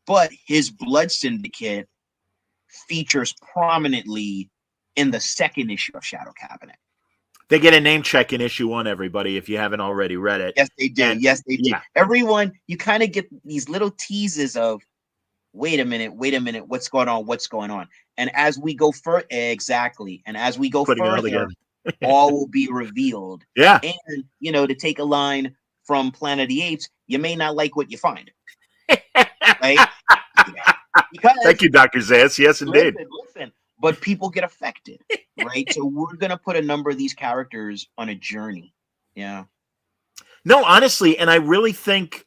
C: But his Blood Syndicate features prominently in the second issue of Shadow Cabinet.
B: They get a name check in issue 1, everybody, if you haven't already read it.
C: Yes, they do.
B: And,
C: yes, they do.
B: yeah.
C: Everyone, you kind of get these little teases of, wait a minute, what's going on? And as we go further, exactly. And as we go
B: Putting it all
C: further,
B: together.
C: all will be revealed.
B: Yeah.
C: And, to take a line from Planet of the Apes, you may not like what you find. Right? Because,
B: thank you, Dr. Zayas. Yes, indeed.
C: Listen. But people get affected, right? So we're going to put a number of these characters on a journey. Yeah.
B: No, honestly, and I really think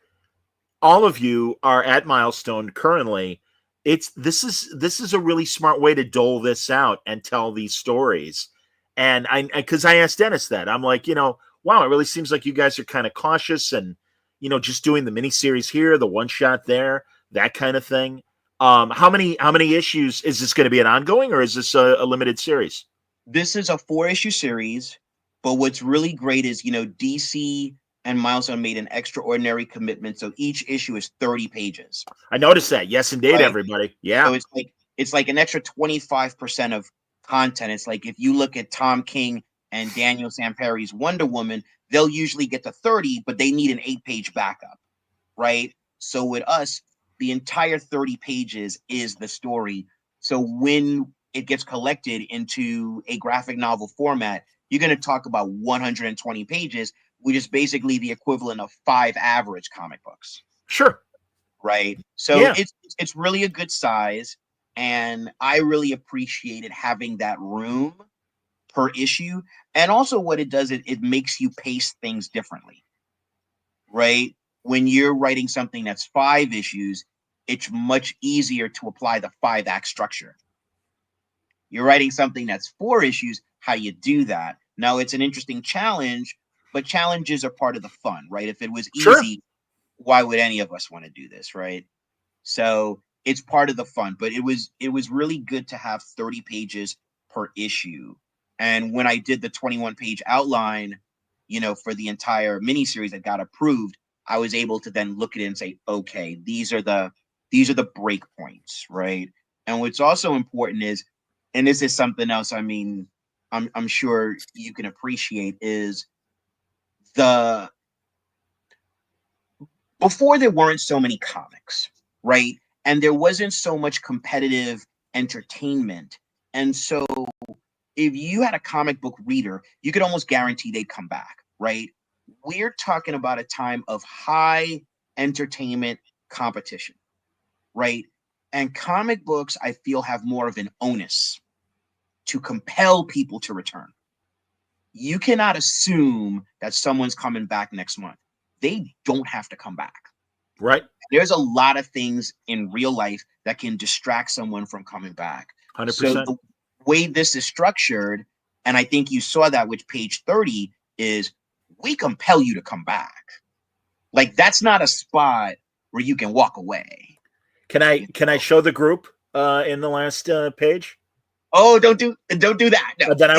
B: all of you are at Milestone currently. This is a really smart way to dole this out and tell these stories. And because I asked Dennis that, I'm like, wow, it really seems like you guys are kind of cautious and just doing the miniseries here, the one shot there, that kind of thing. How many issues is this going to be, an ongoing, or is this a limited series?
C: This is a 4-issue series, but what's really great is, DC and Milestone made an extraordinary commitment. So each issue is 30 pages.
B: I noticed that. Yes, indeed,
C: right?
B: Everybody. Yeah.
C: So it's like an extra 25% of content. It's like if you look at Tom King and Daniel Samperi's Wonder Woman, they'll usually get to 30, but they need an 8-page backup, right? So with us, the entire 30 pages is the story. So when it gets collected into a graphic novel format, you're going to talk about 120 pages, which is basically the equivalent of 5 average comic books.
B: Sure.
C: Right. So it's really a good size. And I really appreciated having that room per issue. And also what it does, it makes you pace things differently. Right. When you're writing something that's 5 issues, it's much easier to apply the 5-act structure. You're writing something that's 4 issues, how you do that. Now it's an interesting challenge, but challenges are part of the fun, right? If it was easy, why would any of us want to do this, right? So it's part of the fun, but it was really good to have 30 pages per issue. And when I did the 21-page outline, for the entire miniseries that got approved, I was able to then look at it and say, okay, these are the break points, right? And what's also important is, and this is something else, I mean, I'm sure you can appreciate, is before there weren't so many comics, right? And there wasn't so much competitive entertainment. And so if you had a comic book reader, you could almost guarantee they'd come back, right? We're talking about a time of high entertainment competition, right? And comic books, I feel, have more of an onus to compel people to return. You cannot assume that someone's coming back next month. They don't have to come back.
B: Right.
C: There's a lot of things in real life that can distract someone from coming back.
B: 100%.
C: So the way this is structured, and I think you saw that with page 30, is we compel you to come back. Like, that's not a spot where you can walk away.
B: Can I show the group in the last page?
C: Oh, don't do that. No.
B: Then I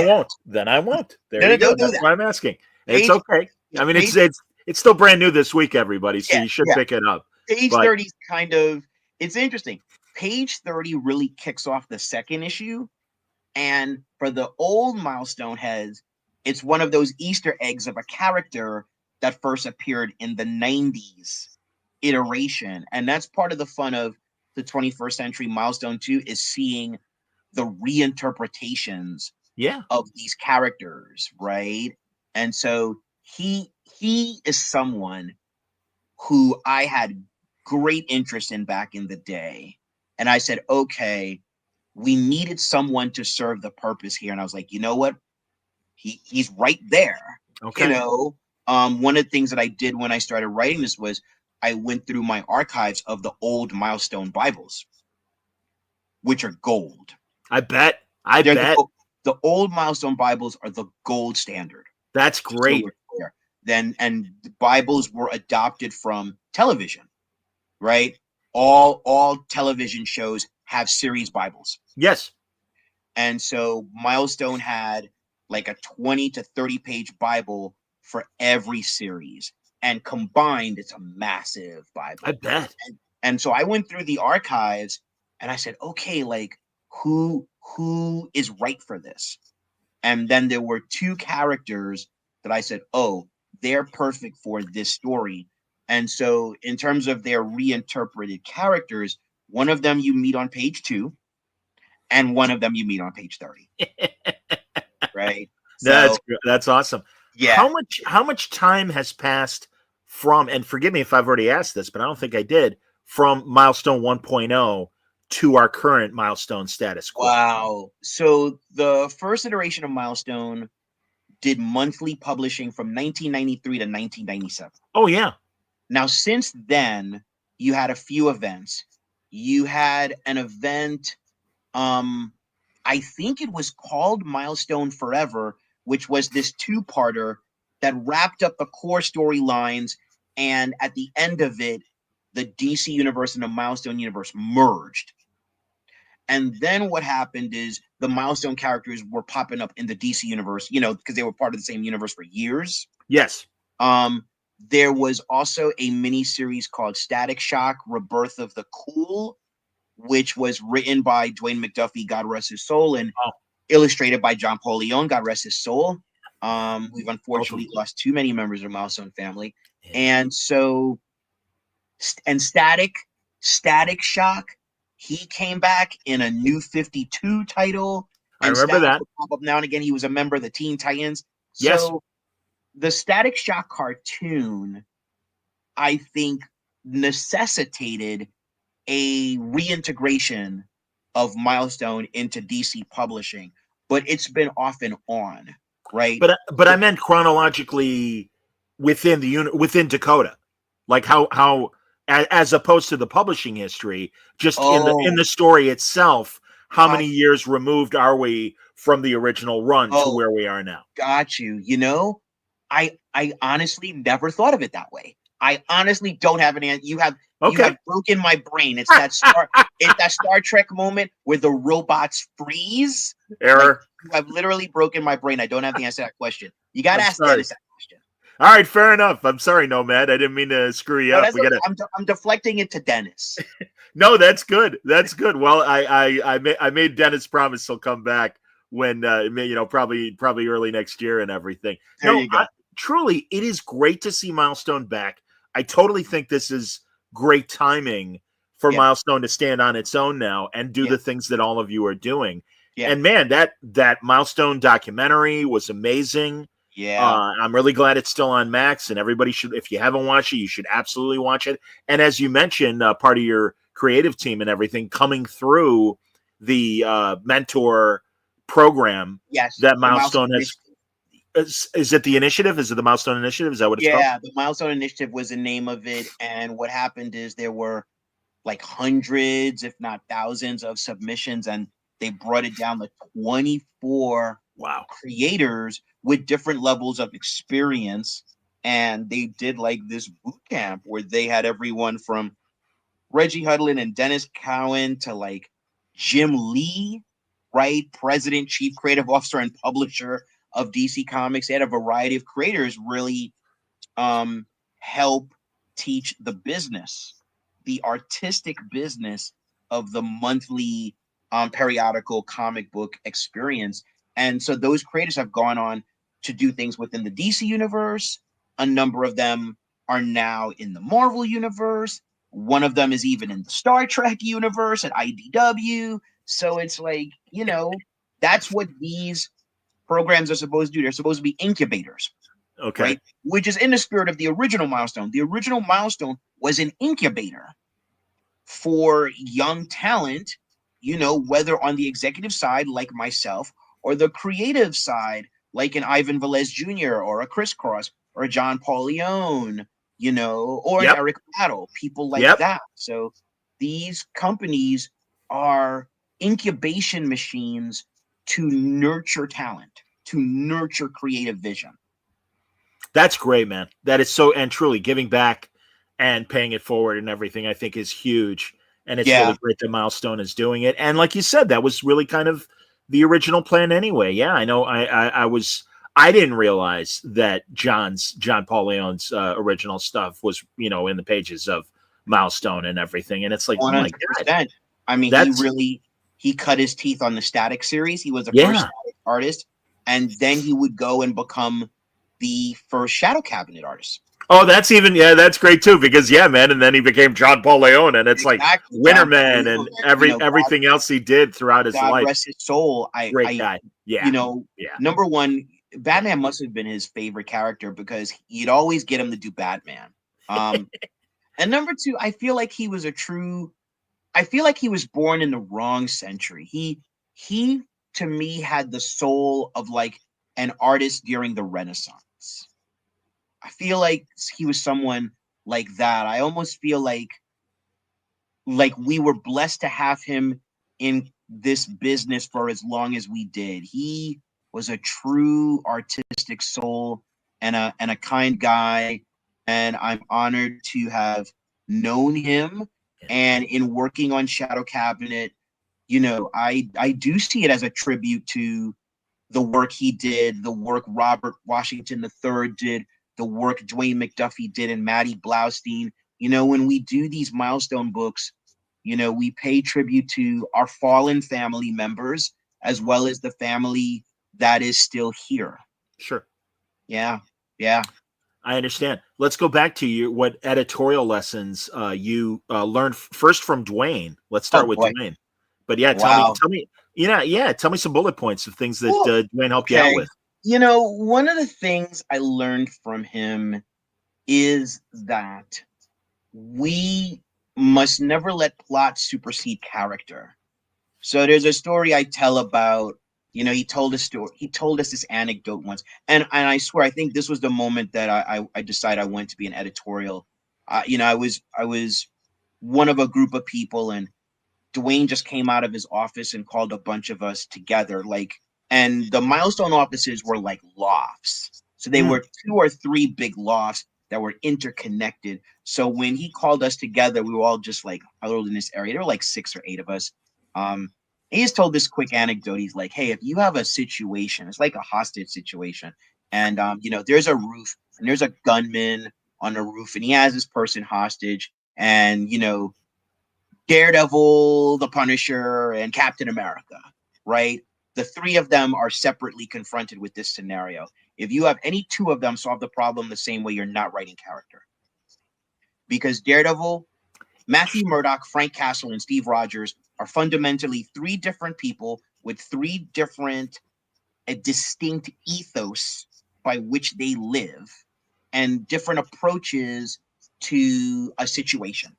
B: won't. There you go. That's why I'm asking. It's okay. I mean, it's still brand new this week, everybody. So you should pick it up.
C: Page 30 is kind of, it's interesting. Page 30 really kicks off the second issue. And for the old Milestone heads, it's one of those Easter eggs of a character that first appeared in the 90s iteration. And that's part of the fun of the 21st Century Milestone 2, is seeing the reinterpretations of these characters, right? And so he is someone who I had great interest in back in the day. And I said, okay, we needed someone to serve the purpose here. And I was like, you know what? He's right there.
B: Okay.
C: One of the things that I did when I started writing this was I went through my archives of the old Milestone Bibles, which are gold.
B: I bet.
C: The old Milestone Bibles are the gold standard.
B: That's great.
C: And the Bibles were adopted from television, right? All television shows have series Bibles.
B: Yes.
C: And so Milestone had like a 20 to 30 page Bible for every series. And combined, it's a massive Bible.
B: I bet.
C: And so I went through the archives and I said, okay, like who is right for this? And then there were 2 characters that I said, oh, they're perfect for this story. And so in terms of their reinterpreted characters, one of them you meet on page 2 and one of them you meet on page 30. Right?
B: That's awesome.
C: Yeah.
B: How much time has passed from, and forgive me if I've already asked this, but I don't think I did, from Milestone 1.0 to our current Milestone status quo?
C: Wow. So the first iteration of Milestone did monthly publishing from 1993 to 1997.
B: Oh, yeah.
C: Now, since then, you had a few events. You had an event, I think it was called Milestone Forever, which was this 2-parter that wrapped up the core storylines. And at the end of it, the DC universe and the Milestone universe merged. And then what happened is the Milestone characters were popping up in the DC universe, because they were part of the same universe for years.
B: Yes.
C: There was also a mini series called Static Shock: Rebirth of the Cool, which was written by Dwayne McDuffie, God rest his soul, and illustrated by John Paul Leon, God rest his soul. We've unfortunately lost too many members of the Milestone family. And so, and Static Shock, He came back in a New 52 title.
B: I remember that.
C: Pop up now and again. He was a member of the Teen Titans.
B: Yes.
C: So the Static Shock cartoon, I think, necessitated a reintegration of Milestone into DC publishing, but it's been off and on, right?
B: But I meant chronologically within within Dakota, like how as opposed to the publishing history, just in the story itself. How many years removed are we from the original run to where we are now?
C: Got you. You know, I honestly never thought of it that way. I honestly don't have an answer. You have broken my brain. It's that Star Trek moment where the robots freeze.
B: Error.
C: Like, you have literally broken my brain. I don't have the answer to that question. You got to ask Dennis that question.
B: All right, fair enough. I'm sorry, Nomad. I didn't mean to screw you up.
C: I'm deflecting it to Dennis.
B: No, that's good. That's good. Well, I made Dennis promise he'll come back when probably early next year and everything.
C: There you go.
B: Truly, it is great to see Milestone back. I totally think this is great timing for Milestone to stand on its own now and do the things that all of you are doing. Yeah. And man, that Milestone documentary was amazing.
C: Yeah.
B: I'm really glad it's still on Max, and everybody should, if you haven't watched it, you should absolutely watch it. And as you mentioned, part of your creative team and everything coming through the mentor program that Milestone has. Is it the initiative? Is it the Milestone Initiative? Is that what it's called?
C: Yeah, the Milestone Initiative was the name of it. And what happened is there were like hundreds, if not thousands, of submissions, and they brought it down to 24 creators with different levels of experience. And they did like this boot camp where they had everyone from Reggie Hudlin and Dennis Cowan to like Jim Lee, right? President, Chief Creative Officer, and Publisher of DC Comics. They had a variety of creators really help teach the business, the artistic business of the monthly periodical comic book experience. And so those creators have gone on to do things within the DC universe. A number of them are now in the Marvel universe. One of them is even in the Star Trek universe at IDW. So it's like, that's what these programs are supposed to do. They're supposed to be incubators.
B: Okay.
C: Right? Which is in the spirit of the original Milestone. The original Milestone was an incubator for young talent, whether on the executive side, like myself, or the creative side, like an Ivan Velez Jr. or a Chris Cross or a John Paul Leone, or an Eric Battle, people like that. So these companies are incubation machines to nurture talent, to nurture creative vision.
B: That's great, man. That is so, and truly giving back and paying it forward and everything, I think is huge. And it's really great that Milestone is doing it. And like you said, that was really kind of the original plan anyway. Yeah, I know. I didn't realize that John Paul Leon's original stuff was, in the pages of Milestone and everything. And it's like, 100%. Oh my God.
C: I mean, he cut his teeth on the Static series. He was the first Static artist, and then he would go and become the first Shadow Cabinet artist.
B: Oh, that's that's great too, because man, and then he became John Paul Leone, and it's like Winterman and everything else he did throughout his life.
C: God rest his soul.
B: Great guy. Yeah.
C: Number one, Batman must have been his favorite character because he'd always get him to do Batman. And number two, I feel like he was born in the wrong century. He to me had the soul of like an artist during the Renaissance. I feel like he was someone like that. I almost feel like we were blessed to have him in this business for as long as we did. He was a true artistic soul and a kind guy, and I'm honored to have known him. And in working on Shadow Cabinet, I do see it as a tribute to the work he did, the work Robert Washington III did, the work Dwayne McDuffie did, and Matty Blaustein. When we do these Milestone books, we pay tribute to our fallen family members as well as the family that is still here.
B: Sure.
C: Yeah.
B: I understand. Let's go back to what editorial lessons you learned first from Dwayne. Let's
C: Oh
B: start with
C: boy.
B: Dwayne. But yeah,
C: Wow.
B: tell me, tell me some bullet points of things that
C: Well,
B: Dwayne helped you out
C: okay.
B: with.
C: One of the things I learned from him is that we must never let plot supersede character. So there's a story I tell about, he told a story. He told us this anecdote once, and I swear I think this was the moment that I decided I wanted to be an editorial. I was one of a group of people, and Dwayne just came out of his office and called a bunch of us together. And the Milestone offices were like lofts. So they were 2 or 3 big lofts that were interconnected. So when he called us together, we were all just like huddled in this area. There were like 6 or 8 of us. He just told this quick anecdote. He's like, hey, if you have a situation, it's like a hostage situation, and there's a roof and there's a gunman on the roof, and he has this person hostage, and Daredevil, the Punisher, and Captain America, right? The 3 of them are separately confronted with this scenario. If you have any 2 of them solve the problem the same way, you're not writing character. Because Daredevil, Matthew Murdock, Frank Castle, and Steve Rogers are fundamentally 3 different people with 3 different, distinct ethos by which they live and different approaches to a situation.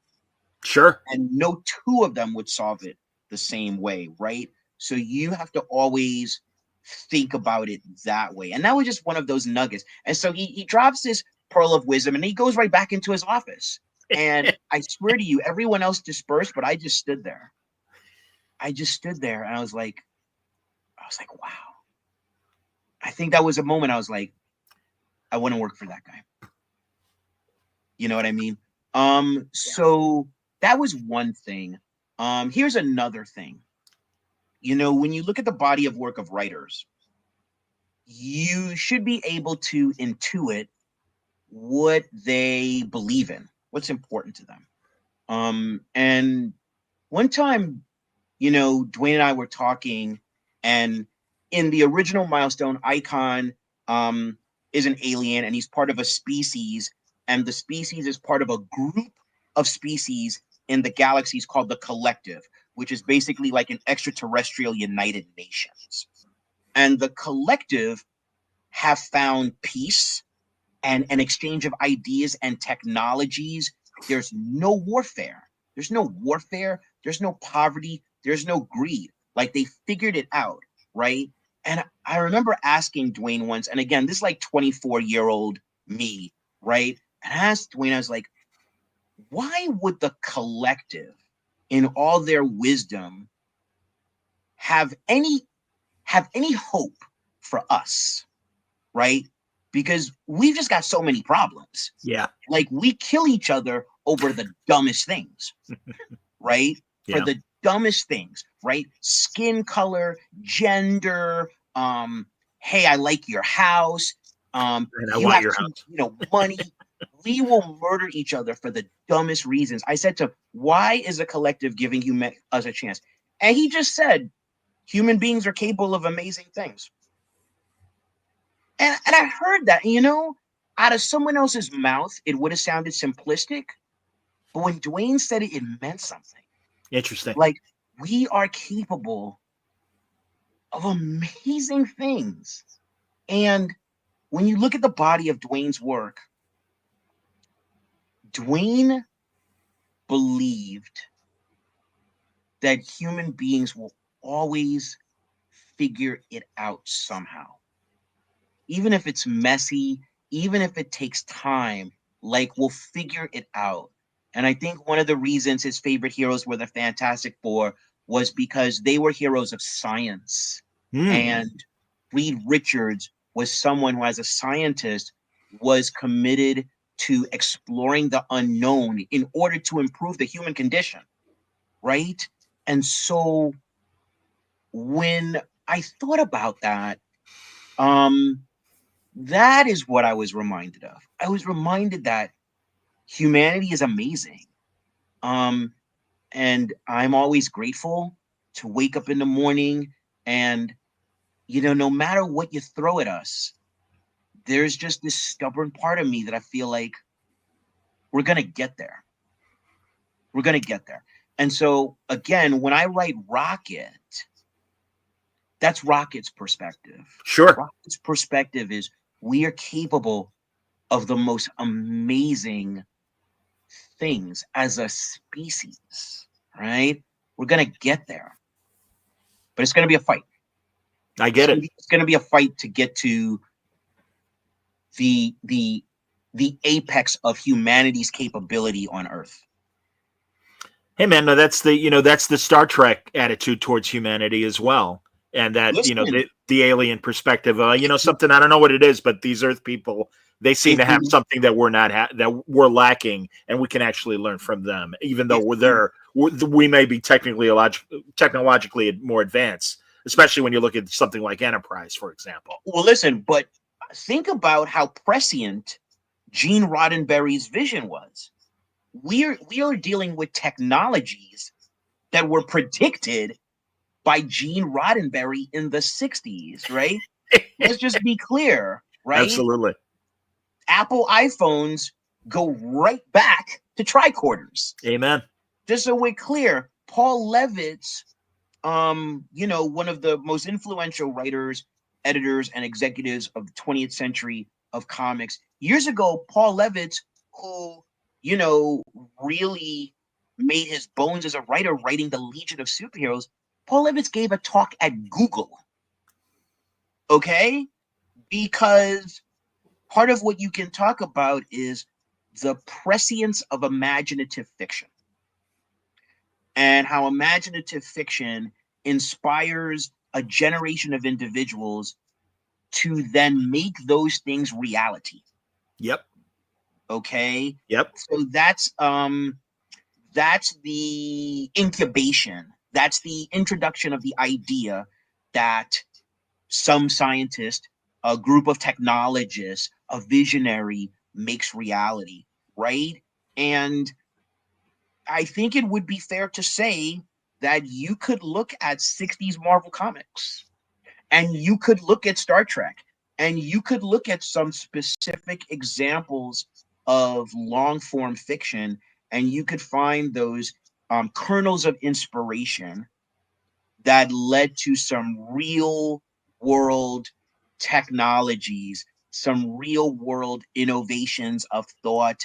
B: Sure.
C: And no 2 of them would solve it the same way, right? So you have to always think about it that way. And that was just one of those nuggets. And so he drops this pearl of wisdom and he goes right back into his office. And I swear to you, everyone else dispersed, but I just stood there. And I was like, wow. I think that was a moment I was like, I want to work for that guy. You know what I mean? So that was one thing. Here's another thing. When you look at the body of work of writers, you should be able to intuit what they believe in, what's important to them. And one time, Dwayne and I were talking, and in the original Milestone, Icon is an alien, and he's part of a species, and the species is part of a group of species in the galaxies called the Collective, which is basically like an extraterrestrial United Nations. And the Collective have found peace and an exchange of ideas and technologies. There's no warfare. There's no warfare. There's no poverty. There's no greed. Like, they figured it out, right? And I remember asking Dwayne once, and again, this is like 24-year-old me, right? And I asked Dwayne, I was like, why would the Collective, in all their wisdom, have any hope for us, right? Because we've just got so many problems.
B: Yeah.
C: Like, we kill each other over the dumbest things, right?
B: Yeah.
C: For the dumbest things, right? Skin color, gender, hey, I like your house,
B: And I
C: you
B: want
C: have
B: your
C: to,
B: house.
C: money. We will murder each other for the dumbest reasons. I said to him, why is the Collective giving us a chance? And he just said, human beings are capable of amazing things. And I heard that, out of someone else's mouth, it would have sounded simplistic. But when Dwayne said it, it meant something.
B: Interesting.
C: Like, we are capable of amazing things. And when you look at the body of Dwayne's work, Dwayne believed that human beings will always figure it out somehow. Even if it's messy, even if it takes time, like, we'll figure it out. And I think one of the reasons his favorite heroes were the Fantastic Four was because they were heroes of science. And Reed Richards was someone who, as a scientist, was committed to exploring the unknown in order to improve the human condition, right? And so when I thought about that, that is what I was reminded of. I was reminded that humanity is amazing. And I'm always grateful to wake up in the morning and, no matter what you throw at us, there's just this stubborn part of me that I feel like we're going to get there. We're going to get there. And so, again, when I write Rocket, that's Rocket's perspective.
B: Sure.
C: Rocket's perspective is we are capable of the most amazing things as a species, right? We're going to get there. But it's going to be a fight.
B: I get it.
C: It's going to be a fight to get to the apex of humanity's capability on Earth.
B: Hey man, no, that's the Star Trek attitude towards humanity as well, and that the alien perspective. Something I don't know what it is, but these Earth people, they seem to have something that we're not that we're lacking, and we can actually learn from them, even though we may be technologically more advanced, especially when you look at something like Enterprise, for example.
C: Well, listen, but think about how prescient Gene Roddenberry's vision was. We are dealing with technologies that were predicted by Gene Roddenberry in the 60s, right? Let's just be clear, right?
B: Absolutely.
C: Apple iPhones go right back to tricorders.
B: Amen.
C: Just so we're clear, Paul Levitz, one of the most influential writers, editors, and executives of the 20th century of comics. Years ago, Paul Levitz, who really made his bones as a writer, writing the Legion of Superheroes. Paul Levitz gave a talk at Google. Okay? Because part of what you can talk about is the prescience of imaginative fiction and how imaginative fiction inspires a generation of individuals to then make those things reality.
B: Yep.
C: Okay.
B: Yep.
C: So that's the incubation. That's the introduction of the idea that some scientist, a group of technologists, a visionary makes reality, right? And I think it would be fair to say that you could look at 60s Marvel comics, and you could look at Star Trek, and you could look at some specific examples of long form fiction, and you could find those kernels of inspiration that led to some real world technologies, some real world innovations of thought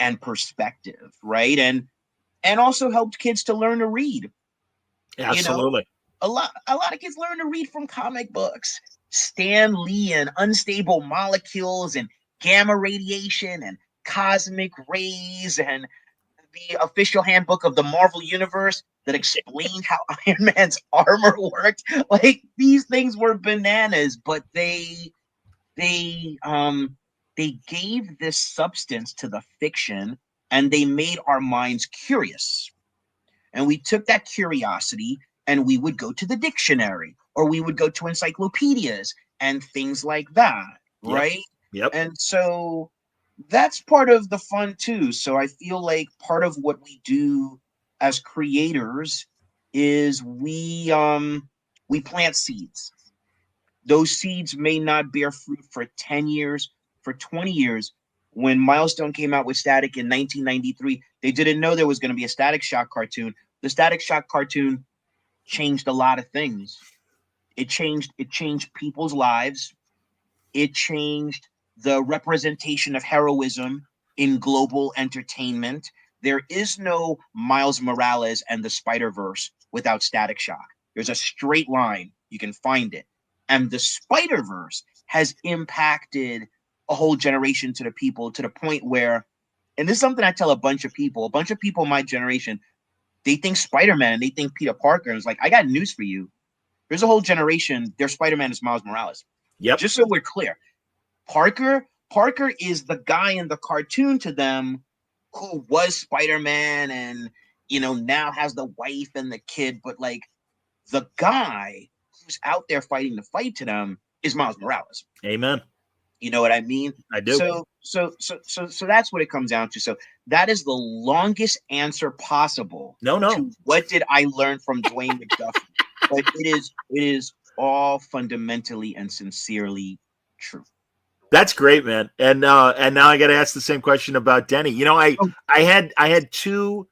C: and perspective, right? And also helped kids to learn to read.
B: Absolutely.
C: A lot of kids learn to read from comic books. Stan Lee and Unstable Molecules and Gamma Radiation and Cosmic Rays and the official handbook of the Marvel Universe that explained how Iron Man's armor worked. Like, these things were bananas, but they gave this substance to the fiction, and they made our minds curious. And we took that curiosity and we would go to the dictionary, or we would go to encyclopedias and things like that, right?
B: Yep.
C: And so that's part of the fun too. So I feel like part of what we do as creators is we plant seeds. Those seeds may not bear fruit for 10 years, for 20 years. When Milestone came out with Static in 1993, they didn't know there was going to be a Static Shock cartoon. The Static Shock cartoon changed a lot of things. It changed people's lives. It changed the representation of heroism in global entertainment. There is no Miles Morales and the Spider-Verse without Static Shock. There's a straight line. You can find it. And the Spider-Verse has impacted a whole generation to the point where, and this is something I tell a bunch of people in my generation, they think Spider-Man and they think Peter Parker. And it's like, I got news for you. There's a whole generation, their Spider-Man is Miles Morales.
B: Yep.
C: Just so we're clear. Parker is the guy in the cartoon to them who was Spider-Man and, now has the wife and the kid. But, like, the guy who's out there fighting the fight to them is Miles Morales.
B: Amen.
C: You know what I mean?
B: I do.
C: So that's what it comes down to. So that is the longest answer possible.
B: No.
C: To what did I learn from Dwayne McDuffie? But it is all fundamentally and sincerely true.
B: That's great, man. And now I got to ask the same question about Denny. You know,
C: Oh,
B: I had two.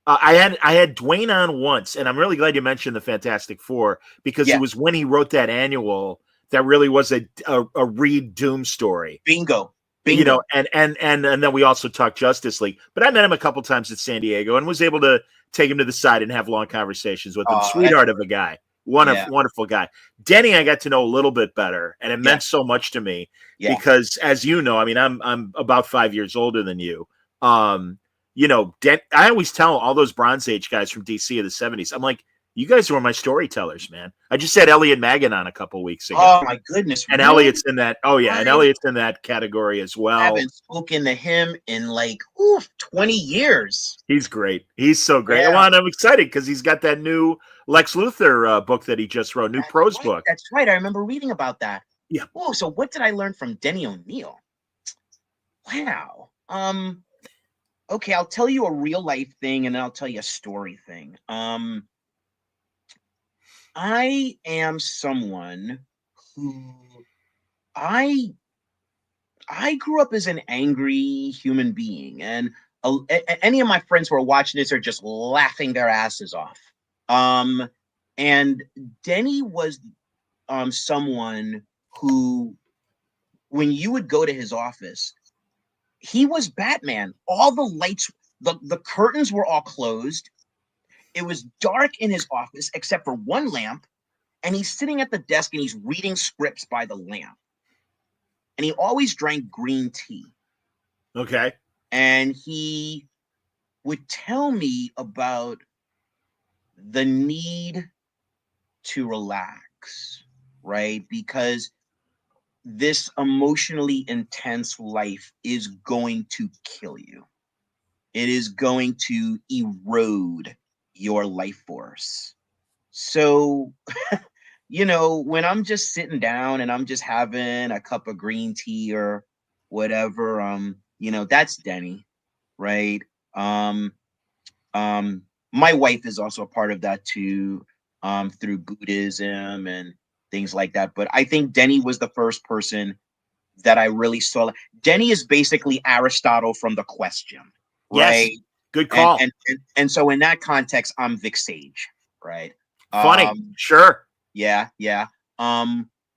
B: I had Dwayne on once, and I'm really glad you mentioned the Fantastic Four because it
C: yeah,
B: was when he wrote that annual that really was a Reed Doom story.
C: bingo,
B: You know,
C: bingo.
B: and then we also talked Justice League. But I met him a couple times at San Diego and was able to take him to the side and have long conversations with him.
C: Oh, that's
B: Sweetheart of a guy,
C: yeah,
B: wonderful guy. Denny, I got to know a little bit better, and it
C: yeah,
B: meant so much to me
C: yeah.
B: because, as you know, I mean, I'm about 5 years older than you. You know, I always tell all those Bronze Age guys from DC of the '70s, I'm like, you guys were my storytellers, man. I just had Elliot Maggin on a couple weeks ago.
C: Oh my goodness,
B: And
C: really?
B: Elliot's in that. Oh yeah, and
C: I
B: Elliot's in that category as well.
C: haven't spoken to him in like 20 years.
B: He's great. He's so great. Well,
C: Yeah,
B: and I'm excited because he's got that new Lex Luthor book that he just wrote, new
C: that's
B: prose
C: right.
B: book.
C: That's right. I remember reading about that.
B: Yeah.
C: Oh, so what did I learn from Denny O'Neil? Wow. Okay, I'll tell you a real life thing and then I'll tell you a story thing. I am someone who I I grew up as an angry human being, and any of my friends who are watching this are just laughing their asses off. Um, and Denny was someone who, when you would go to his office, he was Batman. All the lights, the curtains were all closed. It was dark in his office except for one lamp, and he's sitting at the desk and he's reading scripts by the lamp. And he always drank green tea.
B: Okay.
C: And he would tell me about the need to relax, right? Because this emotionally intense life is going to kill you. It is going to erode your life force. So, when I'm just sitting down and I'm just having a cup of green tea or whatever, that's Denny, right? Um, my wife is also a part of that too, through Buddhism and things like that. But I think Denny was the first person that I really saw. Denny is basically Aristotle from the Question,
B: Yes.
C: right?
B: Good
C: And
B: call.
C: and and so in that context, I'm Vic Sage, right?
B: Funny.
C: Um,
B: Sure.
C: yeah, yeah.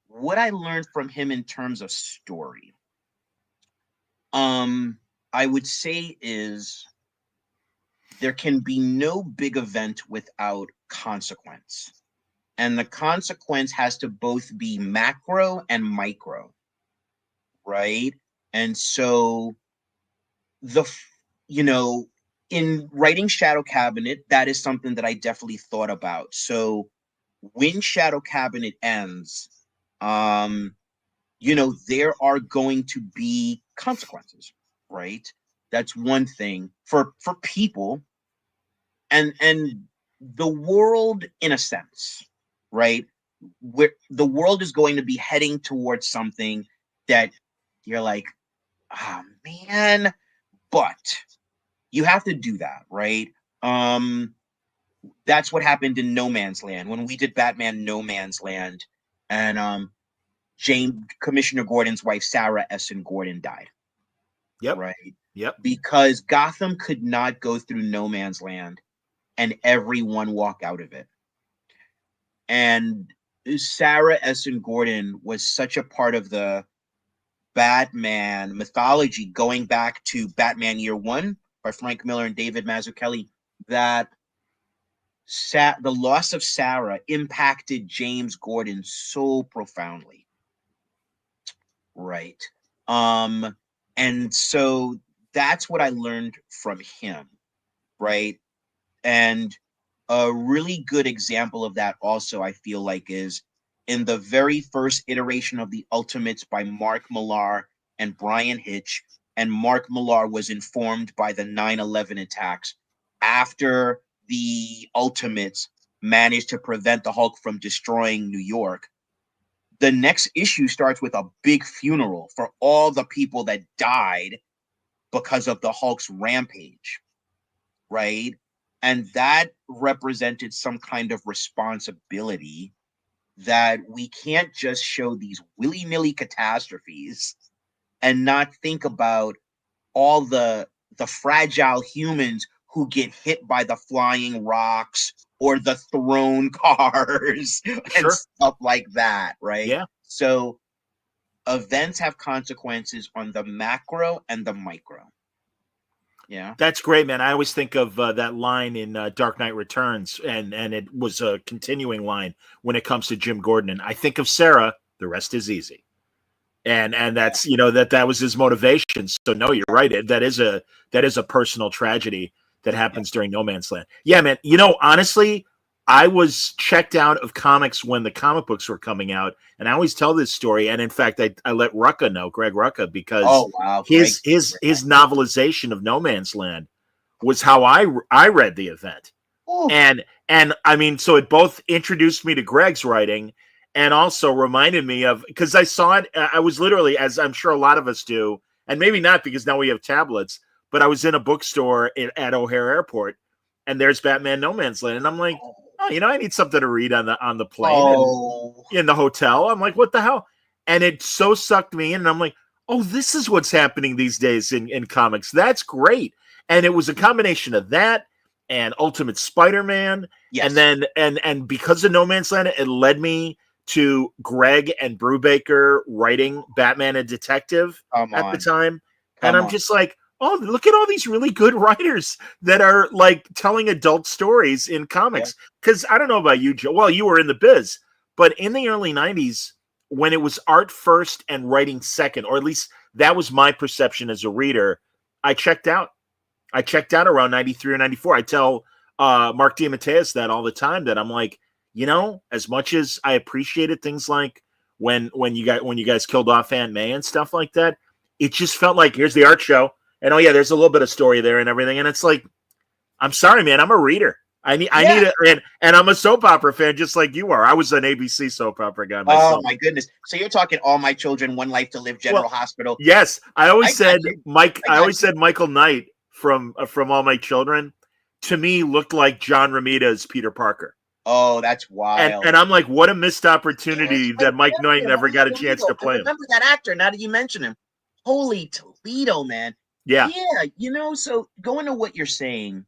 C: What I learned from him in terms of story, um, I would say is there can be no big event without consequence. And the consequence has to both be macro and micro, right? And so the you know in writing Shadow Cabinet, that is something that I definitely thought about. So when Shadow Cabinet ends, um there are going to be consequences, right? That's one thing for people and the world, in a sense, right? Where the world is going to be heading towards something that you're like, oh man, but you have to do that, right? Um, that's what happened in No Man's Land when we did Batman No Man's Land, and James Commissioner Gordon's wife Sarah Essen Gordon died,
B: Yep.
C: right?
B: Yep.
C: Because Gotham could not go through No Man's Land and everyone walk out of it. And Sarah Essen Gordon was such a part of the Batman mythology going back to Batman Year One by Frank Miller and David Mazzucchelli, that the loss of Sarah impacted James Gordon so profoundly, right? And so that's what I learned from him, right? And a really good example of that also, I feel like, is in the very first iteration of the Ultimates by Mark Millar and Brian Hitch. And Mark Millar was informed by the 9/11 attacks after the Ultimates managed to prevent the Hulk from destroying New York. The next issue starts with a big funeral for all the people that died because of the Hulk's rampage, right? And that represented some kind of responsibility, that we can't just show these willy-nilly catastrophes and not think about all the fragile humans who get hit by the flying rocks or the thrown cars and
B: Sure.
C: stuff like that, right?
B: Yeah.
C: So events have consequences on the macro and the micro. Yeah.
B: That's great, man. I always think of that line in Dark Knight Returns, and it was a continuing line when it comes to Jim Gordon. And I think of Sarah, the rest is easy. And that's, that was his motivation. So no, you're right. That is a personal tragedy that happens during No Man's Land. Yeah, man. Honestly, I was checked out of comics when the comic books were coming out, and I always tell this story. And in fact, I let Rucka know, Greg Rucka, because his novelization of No Man's Land was how I read the event. Ooh. And I mean, so it both introduced me to Greg's writing and also reminded me of, because I saw it, I was literally, as I'm sure a lot of us do, and maybe not because now we have tablets, but I was in a bookstore at O'Hare Airport, and there's Batman No Man's Land, and I'm like, oh, I need something to read on the plane and in the hotel. I'm like, what the hell? And it so sucked me in, and I'm like, oh, this is what's happening these days in comics. That's great. And it was a combination of that and Ultimate Spider-Man. Yes. And then and because of No Man's Land, it led me to Greg and Brubaker writing Batman and Detective at the time. And I'm just like, oh, look at all these really good writers that are like telling adult stories in comics. Because I don't know about you, Joe. Well, you were in the biz, but in the early 90s, when it was art first and writing second, or at least that was my perception as a reader, I checked out. I checked out around 93 or 94. I tell Mark DiMatteis that all the time, that I'm like, as much as I appreciated things like when you guys killed off Aunt May and stuff like that, it just felt like, here's the art show, and there's a little bit of story there and everything, and it's like, I'm sorry, man, I'm a reader. I need and I'm a soap opera fan just like you are. I was an ABC soap opera guy myself.
C: Oh my goodness! So you're talking All My Children, One Life to Live, General Hospital.
B: Yes, I always said Michael Knight from All My Children to me looked like John Romita's Peter Parker.
C: Oh, that's wild.
B: And I'm like, what a missed opportunity that Mike Knight never got a chance to play him.
C: I remember that actor, now that you mention him. Holy Toledo, man.
B: Yeah.
C: Yeah, so going to what you're saying.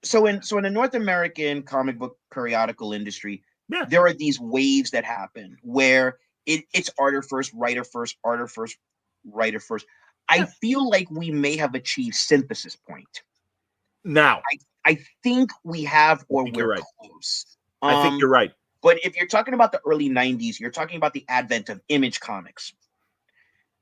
C: So in the North American comic book periodical industry, there are these waves that happen where it's arter first, writer first, arter first, writer first. I feel like we may have achieved synthesis point.
B: Now.
C: I think we have, or we're close.
B: I think you're right.
C: But if you're talking about the early 90s, you're talking about the advent of Image Comics.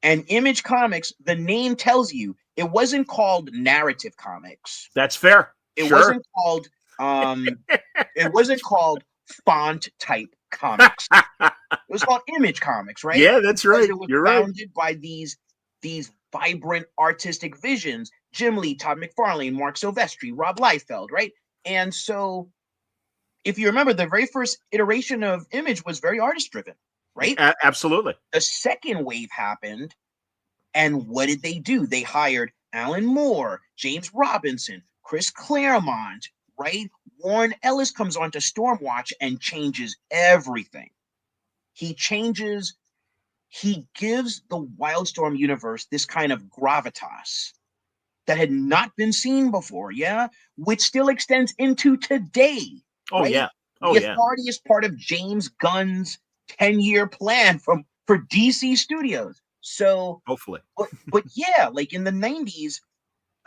C: And Image Comics, the name tells you, it wasn't called narrative comics.
B: That's fair.
C: It wasn't called it wasn't called font type comics. It was called Image Comics, right?
B: Yeah, that's right.
C: It was
B: You're
C: founded by these vibrant artistic visions. Jim Lee, Todd McFarlane, Mark Silvestri, Rob Liefeld, right? And so if you remember, the very first iteration of Image was very artist driven, right?
B: Absolutely.
C: The second wave happened, and what did they do? They hired Alan Moore, James Robinson, Chris Claremont, right? Warren Ellis comes on to Stormwatch and changes everything. He gives the Wildstorm universe this kind of gravitas that had not been seen before, which still extends into today.
B: Oh,
C: right?
B: yeah.
C: The Authority is part of James Gunn's 10-year plan for DC Studios. So
B: hopefully.
C: But like in the 90s,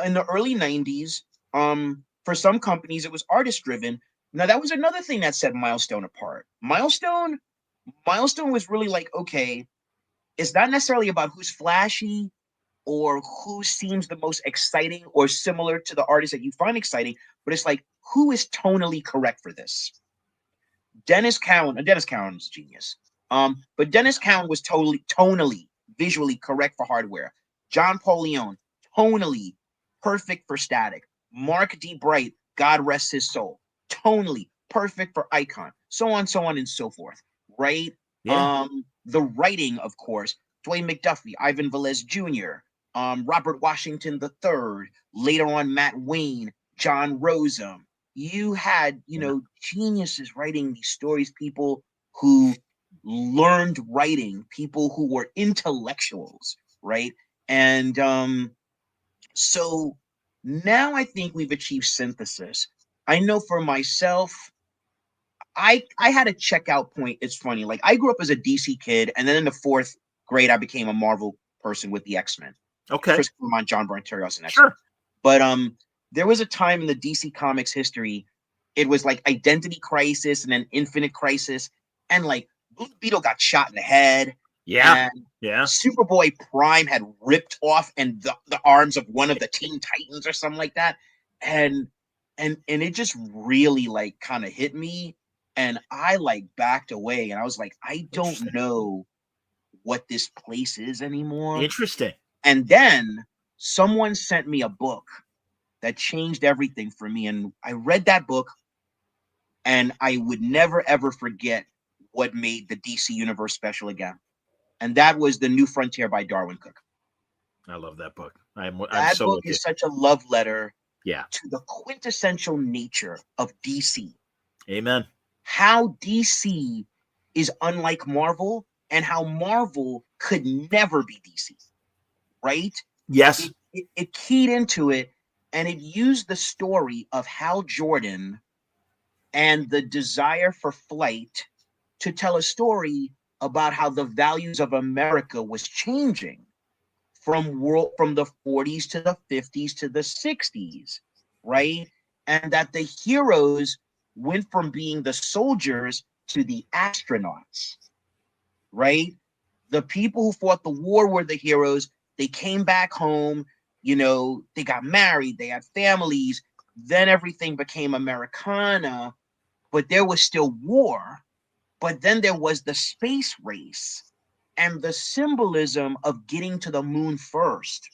C: in the early 90s, for some companies it was artist driven. Now that was another thing that set Milestone apart. Milestone was really like, okay, it's not necessarily about who's flashy or who seems the most exciting or similar to the artist that you find exciting, but it's like, who is tonally correct for this? Dennis Cowan is a genius. But Dennis Cowan was tonally, visually correct for Hardware. John Paulione, tonally perfect for Static. Mark D. Bright, God rest his soul, tonally perfect for Icon. So on and so forth, right?
B: Yeah.
C: The writing, of course, Dwayne McDuffie, Ivan Velez Jr., Robert Washington III, later on Matt Wayne, John Rosen. You had, geniuses writing these stories, people who learned writing, people who were intellectuals, right? And so now I think we've achieved synthesis. I know for myself, I had a checkout point. It's funny. Like I grew up as a DC kid, and then in the fourth grade, I became a Marvel person with the X-Men.
B: Okay.
C: Chris Claremont, John Bernterios, and X-Men.
B: Sure.
C: But there was a time in the DC Comics history, it was like Identity Crisis and then Infinite Crisis, and like Blue Beetle got shot in the head.
B: Yeah.
C: And
B: Yeah.
C: Superboy Prime had ripped off and the arms of one of the Teen Titans or something like that. And it just really like kind of hit me. And I like backed away and I was like, I don't know what this place is anymore.
B: Interesting.
C: And then someone sent me a book that changed everything for me. And I read that book and I would never, ever forget what made the DC Universe special again. And that was The New Frontier by Darwin Cook.
B: I love that book.
C: That
B: so
C: book is such a love letter
B: to
C: the quintessential nature of DC.
B: Amen.
C: How DC is unlike Marvel and how Marvel could never be DC, right?
B: Yes.
C: It keyed into it and it used the story of Hal Jordan and the desire for flight to tell a story about how the values of America was changing from the 40s to the 50s to the 60s, right? And that the heroes went from being the soldiers to the astronauts, right? The people who fought the war were the heroes. They came back home, you know, they got married, they had families, then everything became Americana, but there was still war. But then there was the space race and the symbolism of getting to the moon first.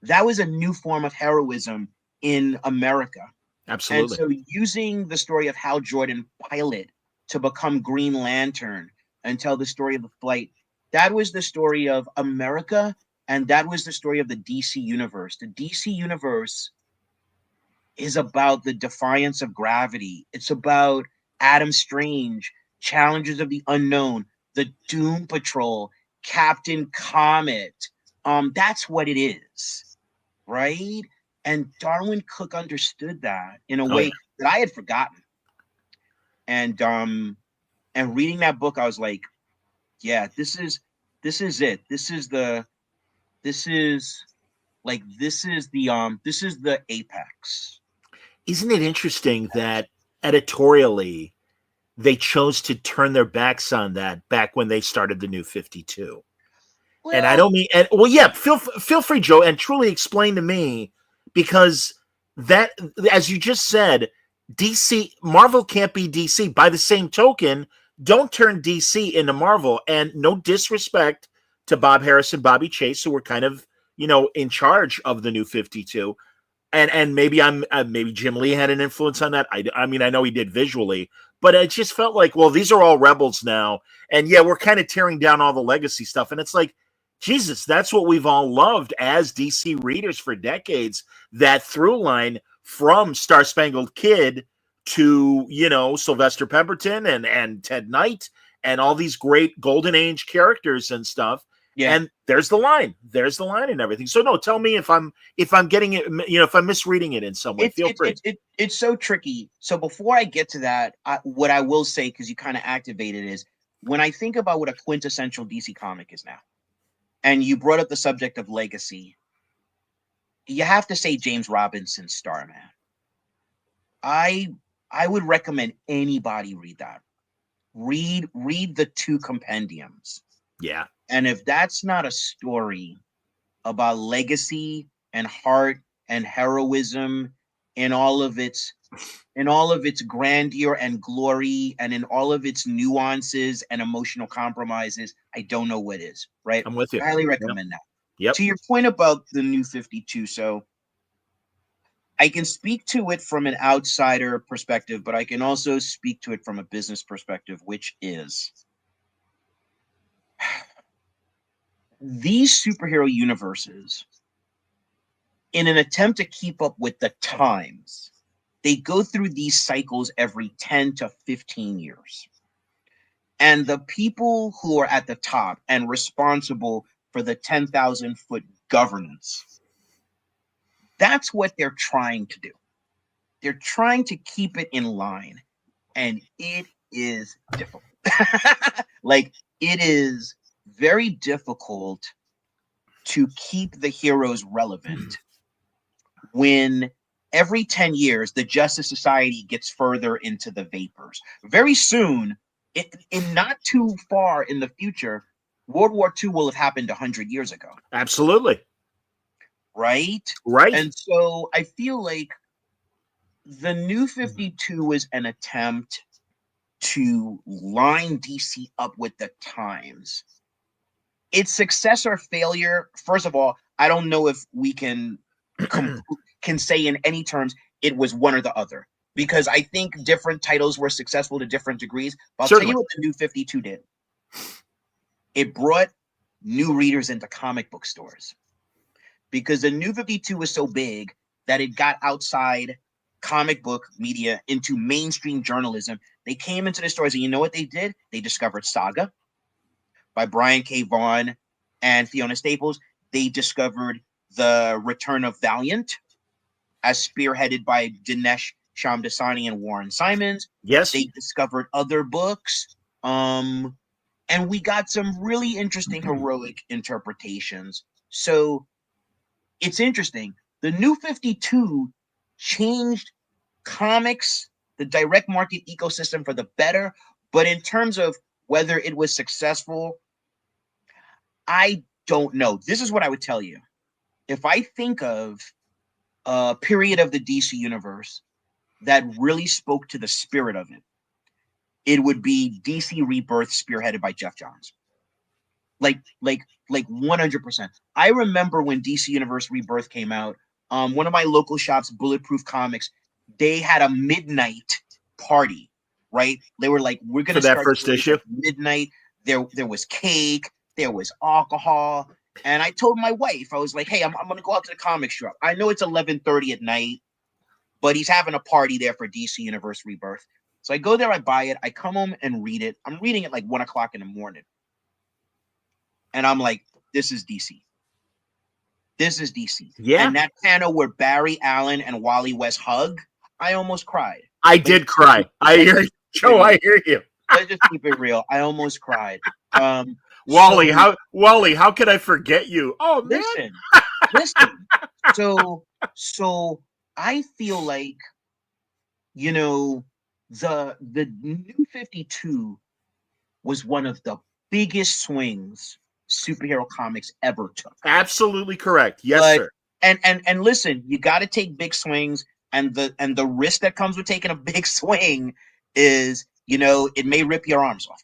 C: That was a new form of heroism in America.
B: Absolutely.
C: And so using the story of Hal Jordan, pilot, to become Green Lantern and tell the story of the flight, that was the story of America, and that was the story of the DC Universe. The DC Universe is about the defiance of gravity. It's about Adam Strange, Challenges of the Unknown, the Doom Patrol, Captain Comet. That's what it is, right? And Darwin Cook understood that in a way that I had forgotten. And reading that book, I was like, yeah, this is it. This is the apex.
B: Isn't it interesting that editorially they chose to turn their backs on that back when they started the New 52? Well, and I don't mean, and well, yeah, feel free, Joe, and truly explain to me, because that, as you just said, Marvel can't be DC. By the same token, don't turn DC into Marvel. And no disrespect to Bob Harris and Bobby Chase, who were kind of, you know, in charge of the New 52. And maybe maybe Jim Lee had an influence on that. I mean, I know he did visually, but it just felt like, well, these are all rebels now. And yeah, we're kind of tearing down all the legacy stuff. And it's like, Jesus, that's what we've all loved as DC readers for decades. That through line from Star Spangled Kid to, you know, Sylvester Pemberton and Ted Knight and all these great Golden Age characters and stuff. Yeah. And there's the line and everything. So no, tell me if I'm getting it, you know, if I'm misreading it in some way. Feel free.
C: It's so tricky. So before I get to that, what I will say, because you kind of activated, is when I think about what a quintessential DC comic is now, and you brought up the subject of legacy, you have to say James Robinson's Starman. I would recommend anybody read that. Read the two compendiums.
B: Yeah.
C: And if that's not a story about legacy and heart and heroism in all of its grandeur and glory and in all of its nuances and emotional compromises, I don't know what is, right?
B: I'm with you.
C: I highly recommend that.
B: Yep.
C: To your point about the New 52, so I can speak to it from an outsider perspective, but I can also speak to it from a business perspective, which is these superhero universes, in an attempt to keep up with the times, they go through these cycles every 10 to 15 years. And the people who are at the top and responsible for the 10,000-foot governance. That's what they're trying to do. They're trying to keep it in line, and it is difficult. Like, it is very difficult to keep the heroes relevant when every 10 years the Justice Society gets further into the vapors. Very soon, in not too far in the future, World War II will have happened 100 years ago.
B: Absolutely.
C: Right?
B: Right.
C: And so I feel like the New 52 is an attempt to line DC up with the times. Its success or failure, first of all, I don't know if we can say in any terms it was one or the other, because I think different titles were successful to different degrees. But I'll tell you what the New 52 did. It brought new readers into comic book stores, because the New 52 was so big that it got outside comic book media into mainstream journalism. They came into the stores, and you know what they did? They discovered Saga by Brian K. Vaughan and Fiona Staples. They discovered The Return of Valiant, as spearheaded by Dinesh Shamdasani and Warren Simons.
B: Yes.
C: They discovered other books. And we got some really interesting heroic interpretations. So it's interesting. The New 52 changed comics, the direct market ecosystem, for the better. But in terms of whether it was successful, I don't know. This is what I would tell you. If I think of a period of the DC universe that really spoke to the spirit of it, it would be DC Rebirth, spearheaded by Jeff Johns. Like 100%. I remember when DC Universe Rebirth came out, one of my local shops, Bulletproof Comics, they had a midnight party, right? They were like, we're going to start
B: that first issue
C: at midnight. There was cake, there was alcohol. And I told my wife, I was like, hey, I'm going to go out to the comic shop. I know it's 11:30 at night, but he's having a party there for DC Universe Rebirth. So I go there, I buy it, I come home and read it. I'm reading it like 1 o'clock in the morning. And I'm like, this is DC. This is DC.
B: Yeah.
C: And that panel where Barry Allen and Wally West hug, I almost cried.
B: I did cry. I hear you, Joe. I hear you.
C: Let's just keep it real. I almost cried.
B: Wally, how could I forget you? Oh, man.
C: Listen. So I feel like, you know, the New 52 was one of the biggest swings superhero comics ever took.
B: Absolutely correct. Yes, sir.
C: And listen, you got to take big swings, and the risk that comes with taking a big swing is, you know, it may rip your arms off.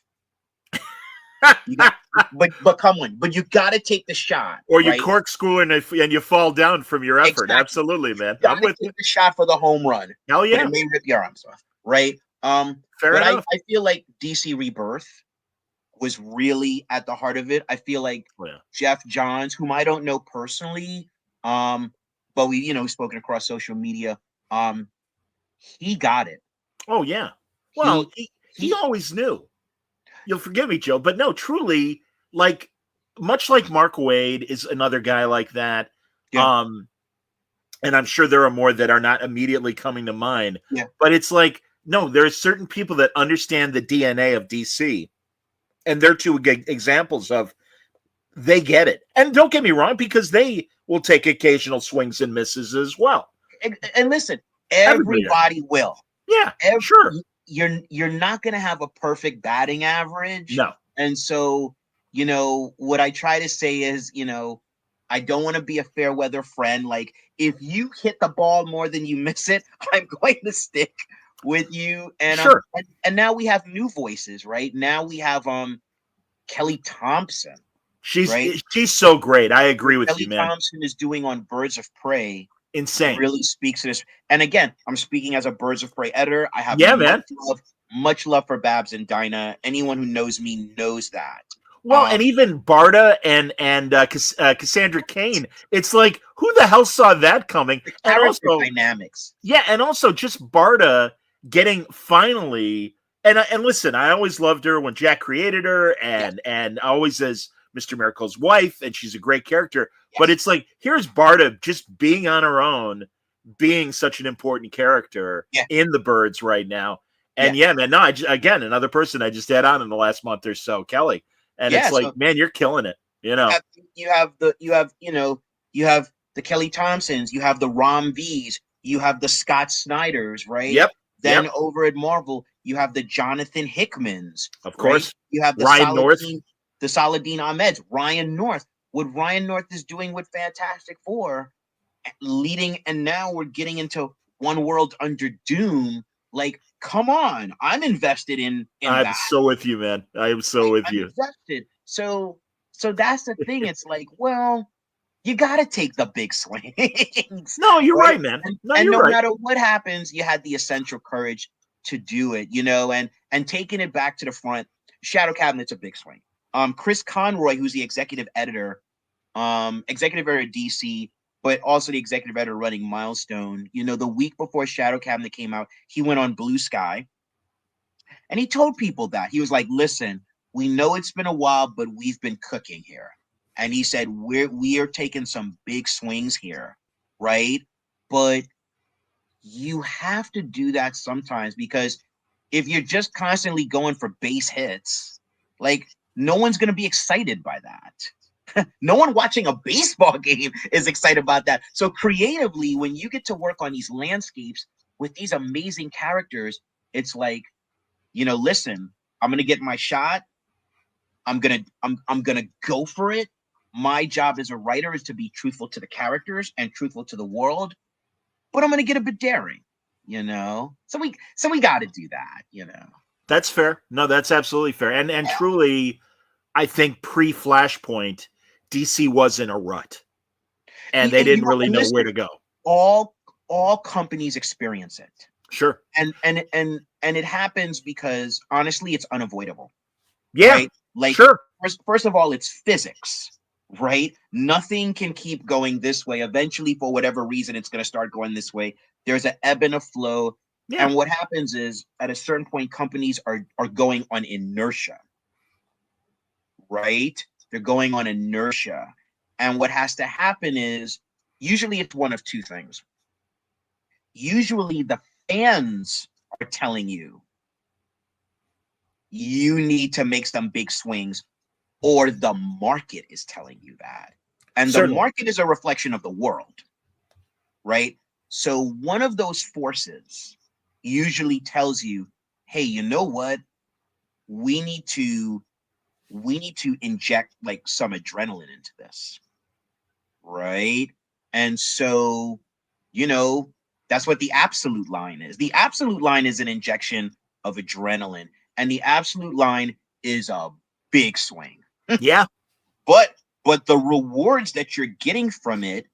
C: But come on, but you got to take the shot,
B: or you corkscrew and you fall down from your effort.
C: Exactly.
B: Absolutely, man.
C: I'm with you. The shot for the home run.
B: Hell yeah,
C: but it may rip your arms off, right?
B: Fair enough.
C: I feel like DC Rebirth was really at the heart of it. I feel like Jeff Johns, whom I don't know personally, but we, spoken across social media, he got it.
B: Oh yeah. Well, he always knew. You'll forgive me, Joe, but no, truly, like, much like Mark Waid is another guy like that. Yeah. And I'm sure there are more that are not immediately coming to mind.
C: Yeah.
B: But it's like, no, there are certain people that understand the DNA of DC. And they're two examples of they get it. And don't get me wrong, because they will take occasional swings and misses as well.
C: And listen, everybody will.
B: Yeah, sure.
C: You're not going to have a perfect batting average.
B: No.
C: And so, what I try to say is, I don't want to be a fair weather friend. Like, if you hit the ball more than you miss it, I'm going to stick with you. And
B: sure.
C: And now we have new voices, right? Now we have Kelly Thompson.
B: She's so great. I agree with you, man.
C: Kelly Thompson is doing on Birds of Prey.
B: Insane.
C: Really speaks to this. And again, I'm speaking as a Birds of Prey editor. I have much love for Babs and Dinah. Anyone who knows me knows that.
B: Well, and even Barda and Cassandra Cain. It's like, who the hell saw that coming?
C: And also dynamics.
B: Yeah, and also just Barda getting finally. And listen, I always loved her when Jack created her, and always as Mr. Miracle's wife, and she's a great character. Yes. But it's like, here's Barda just being on her own, being such an important character in the Birds right now. And man, no, again, another person I just had on in the last month or so, Kelly. And it's like, man, you're killing it. You know,
C: you have the Kelly Thompsons, you have the Rom V's, you have the Scott Snyders, right?
B: Yep.
C: Then over at Marvel, you have the Jonathan Hickmans,
B: of course.
C: Right? You have the
B: Ryan North,
C: the Saladin Ahmeds, Ryan North. What Ryan North is doing with Fantastic Four, leading, and now we're getting into One World Under Doom. Like, come on, I'm invested in
B: I'm
C: that.
B: So with you, man. I am so with you.
C: Invested. So that's the thing. It's like, well, you got to take the big swings.
B: No, you're right, man.
C: No matter what happens, you had the essential courage to do it, you know, and taking it back to the front. Shadow Cabinet's a big swing. Chris Conroy, who's the executive editor of DC, but also the executive editor running Milestone, you know, the week before Shadow Cabinet came out, he went on Blue Sky and he told people that. He was like, listen, we know it's been a while, but we've been cooking here. And he said, we are taking some big swings here, right? But you have to do that sometimes, because if you're just constantly going for base hits, like, no one's going to be excited by that. No one watching a baseball game is excited about that. So creatively, when you get to work on these landscapes with these amazing characters, it's like, you know, listen, I'm going to get my shot. I'm going to go for it. My job as a writer is to be truthful to the characters and truthful to the world, but I'm going to get a bit daring, you know? So we got to do that, you know?
B: That's fair. No, that's absolutely fair. And truly, I think pre-Flashpoint, DC was in a rut, and they didn't really know where to go.
C: All companies experience it.
B: Sure.
C: And it happens because, honestly, it's unavoidable.
B: Yeah.
C: Right? Like,
B: sure.
C: First of all, it's physics, right? Nothing can keep going this way. Eventually, for whatever reason, it's going to start going this way. There's an ebb and a flow. Yeah. And what happens is, at a certain point, companies are going on inertia, right? They're going on inertia. And what has to happen is, usually it's one of two things. Usually the fans are telling you, you need to make some big swings, or the market is telling you that. And the market is a reflection of the world, right? So one of those forces usually tells you, hey, you know what? We need to inject like some adrenaline into this, right? And so, you know, that's what the absolute line is. The absolute line is an injection of adrenaline, and the absolute line is a big swing.
B: Yeah.
C: But the rewards that you're getting from it,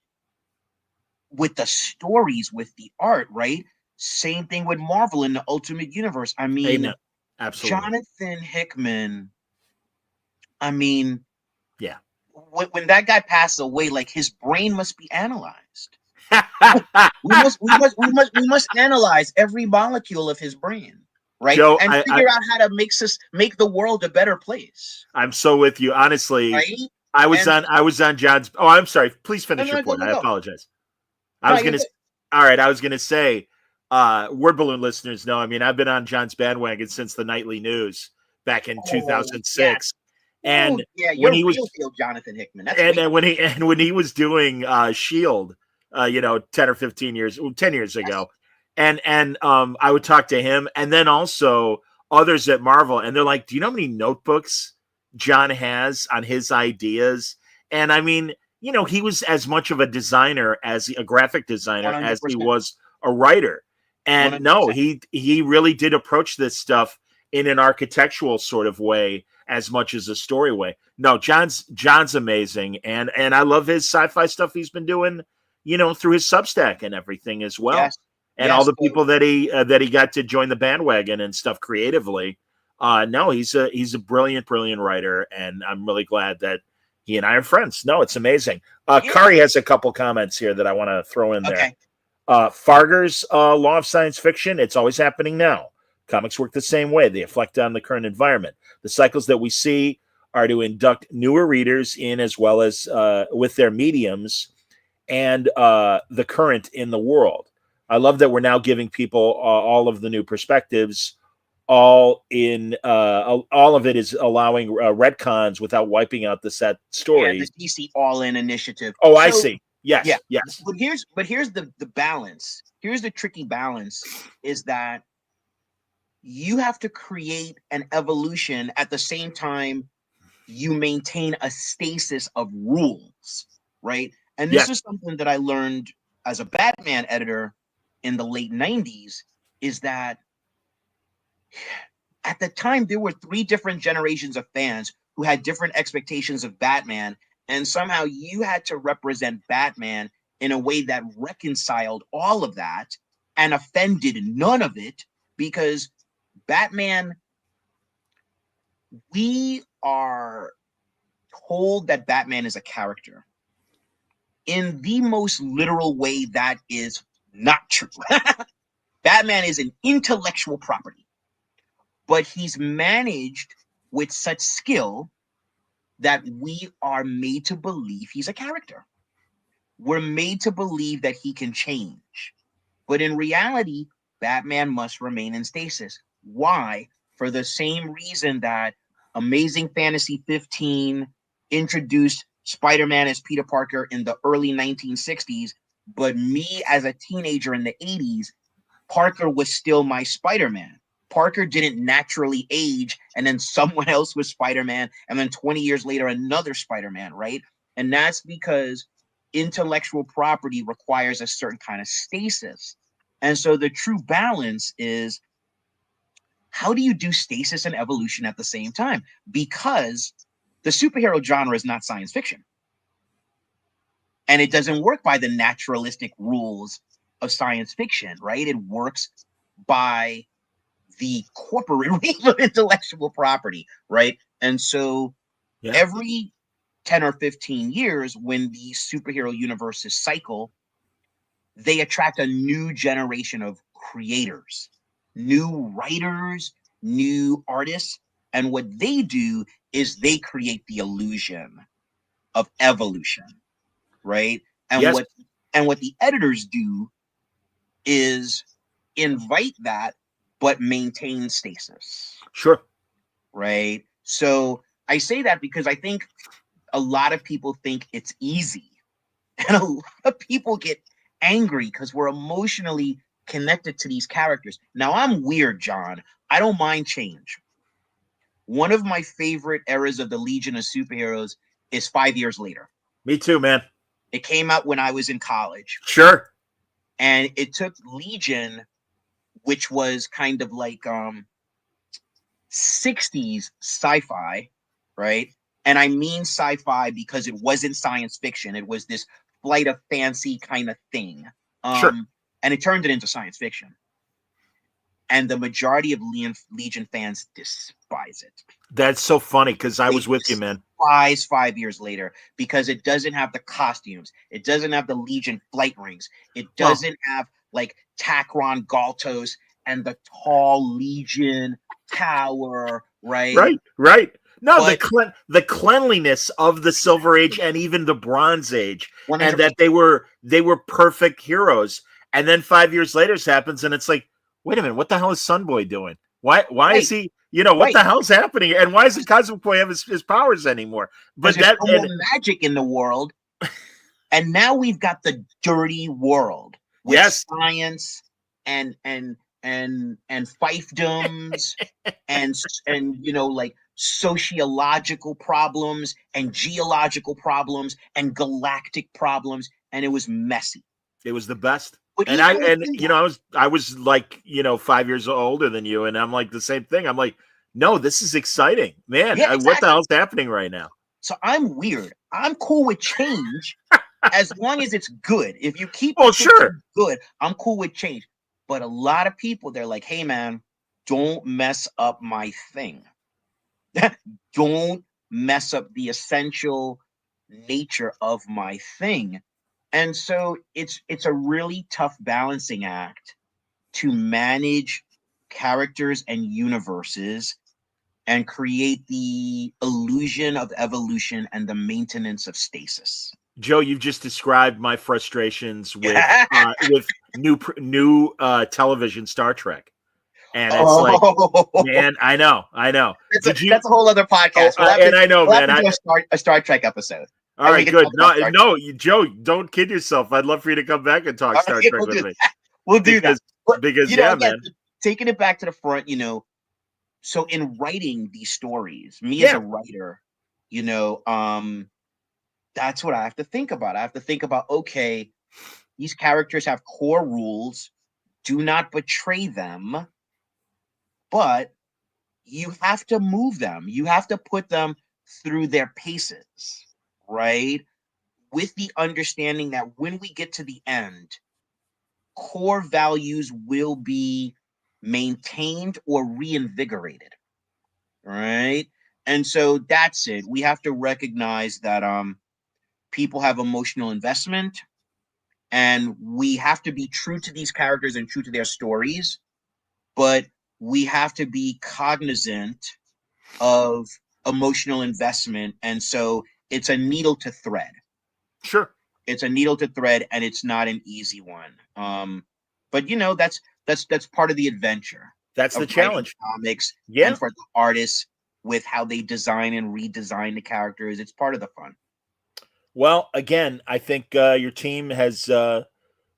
C: with the stories, with the art, right? Same thing with Marvel in the Ultimate Universe. I mean,
B: absolutely.
C: Jonathan Hickman, I mean,
B: yeah.
C: When that guy passed away, like, his brain must be analyzed. we must analyze every molecule of his brain, right?
B: Joe,
C: and figure out how to make the world a better place.
B: I'm so with you, honestly. Right? I was on John's. Oh, I'm sorry. Please finish your point. I apologize. I was gonna say, Word Balloon listeners know. I mean, I've been on John's bandwagon since the Nightly News back in 2006. Yes. And
C: when he was Jonathan Hickman,
B: when he was doing Shield, 10 or 15 years, 10 years ago, and I would talk to him, and then also others at Marvel, and they're like, "Do you know how many notebooks John has on his ideas?" And I mean, he was as much of a designer, as a graphic designer, 100%. As he was a writer. And 100%. No, he really did approach this stuff in an architectural sort of way as much as a story way. No, John's amazing, and I love his sci-fi stuff he's been doing, through his Substack and everything as well.
C: Yes.
B: And all the people that he got to join the bandwagon and stuff creatively. No, he's a brilliant writer, and I'm really glad that he and I are friends. No, it's amazing. Kari has a couple comments here that I want to throw in there.
C: Okay.
B: Farger's Law of Science Fiction, it's always happening now. Comics work the same way. They reflect on the current environment. The cycles that we see are to induct newer readers in, as well as with their mediums and the current in the world. I love that we're now giving people all of the new perspectives. All of it is allowing retcons without wiping out the set stories.
C: The DC All-In initiative.
B: Oh, I see. Yes,
C: yeah.
B: yes.
C: But here's the balance. Here's the tricky balance: is that you have to create an evolution at the same time you maintain a stasis of rules, right? And this is something that I learned as a Batman editor in the late 90s, is that at the time there were 3 different generations of fans who had different expectations of Batman, and somehow you had to represent Batman in a way that reconciled all of that and offended none of it, because Batman, we are told that Batman is a character. In the most literal way, that is not true. Batman is an intellectual property, but he's managed with such skill that we are made to believe he's a character. We're made to believe that he can change. But in reality, Batman must remain in stasis. Why? For the same reason that Amazing Fantasy 15 introduced Spider-Man as Peter Parker in the early 1960s, but me as a teenager in the 80s, Parker was still my Spider-Man. Parker didn't naturally age, and then someone else was Spider-Man, and then 20 years later, another Spider-Man, right? And that's because intellectual property requires a certain kind of stasis. And so the true balance is, how do you do stasis and evolution at the same time? Because the superhero genre is not science fiction. And it doesn't work by the naturalistic rules of science fiction, right? It works by the corporate rule of intellectual property, right? And so every 10 or 15 years, when the superhero universes cycle, they attract a new generation of creators, new writers, new artists. And what they do is they create the illusion of evolution, right? And what the editors do is invite that, but maintain stasis.
B: Sure.
C: Right? So I say that because I think a lot of people think it's easy. And a lot of people get angry because we're emotionally connected to these characters. Now, I'm weird, John. I don't mind change. One of my favorite eras of the Legion of Superheroes is 5 years later.
B: Me too, man.
C: It came out when I was in college.
B: Sure.
C: And it took Legion, which was kind of like 60s sci-fi, right? And I mean sci-fi because it wasn't science fiction. It was this flight of fancy kind of thing.
B: Sure.
C: And it turned it into science fiction. And the majority of Legion fans despise it.
B: That's so funny because I was with you, man.
C: Despise 5 years later because it doesn't have the costumes. It doesn't have the Legion flight rings. It doesn't have like Takron Galtos and the tall Legion tower, right?
B: Right. No, but the cleanliness of the Silver Age and even the Bronze Age, 100%. And that they were perfect heroes. And then 5 years later happens, and it's like, wait a minute, what the hell is Sunboy doing? Why is he? What the hell's happening? And why doesn't Cosmic Boy have his powers anymore? But
C: there's no more magic in the world, and now we've got the dirty world with science and fiefdoms and like sociological problems and geological problems and galactic problems, and it was messy.
B: It was the best. I was like 5 years older than you, and I'm like the same thing. I'm like, no, this is exciting, man. Yeah, exactly. What the hell's happening right now?
C: So I'm weird. I'm cool with change as long as it's good. If you keep good, I'm cool with change. But a lot of people, they're like, hey man, don't mess up my thing. Don't mess up the essential nature of my thing. And so it's a really tough balancing act to manage characters and universes and create the illusion of evolution and the maintenance of stasis.
B: Joe, you've just described my frustrations with new television Star Trek, and it's like, man, I know.
C: That's a whole other podcast. We'll have to do a Star Trek episode.
B: All right, good. No, Joe, don't kid yourself. I'd love for you to come back and talk Star Trek with me.
C: We'll do that.
B: Because again, man,
C: taking it back to the front, so in writing these stories, me as a writer, that's what I have to think about. I have to think about, okay, these characters have core rules. Do not betray them, but you have to move them. You have to put them through their paces, right? With the understanding that when we get to the end, core values will be maintained or reinvigorated, right? And so that's it. We have to recognize that people have emotional investment, and we have to be true to these characters and true to their stories, but we have to be cognizant of emotional investment. And so it's a needle to thread.
B: Sure.
C: It's a needle to thread, and it's not an easy one. But that's part of the adventure.
B: That's the challenge.
C: Comics, and for the artists with how they design and redesign the characters, it's part of the fun.
B: Well, again, I think your team has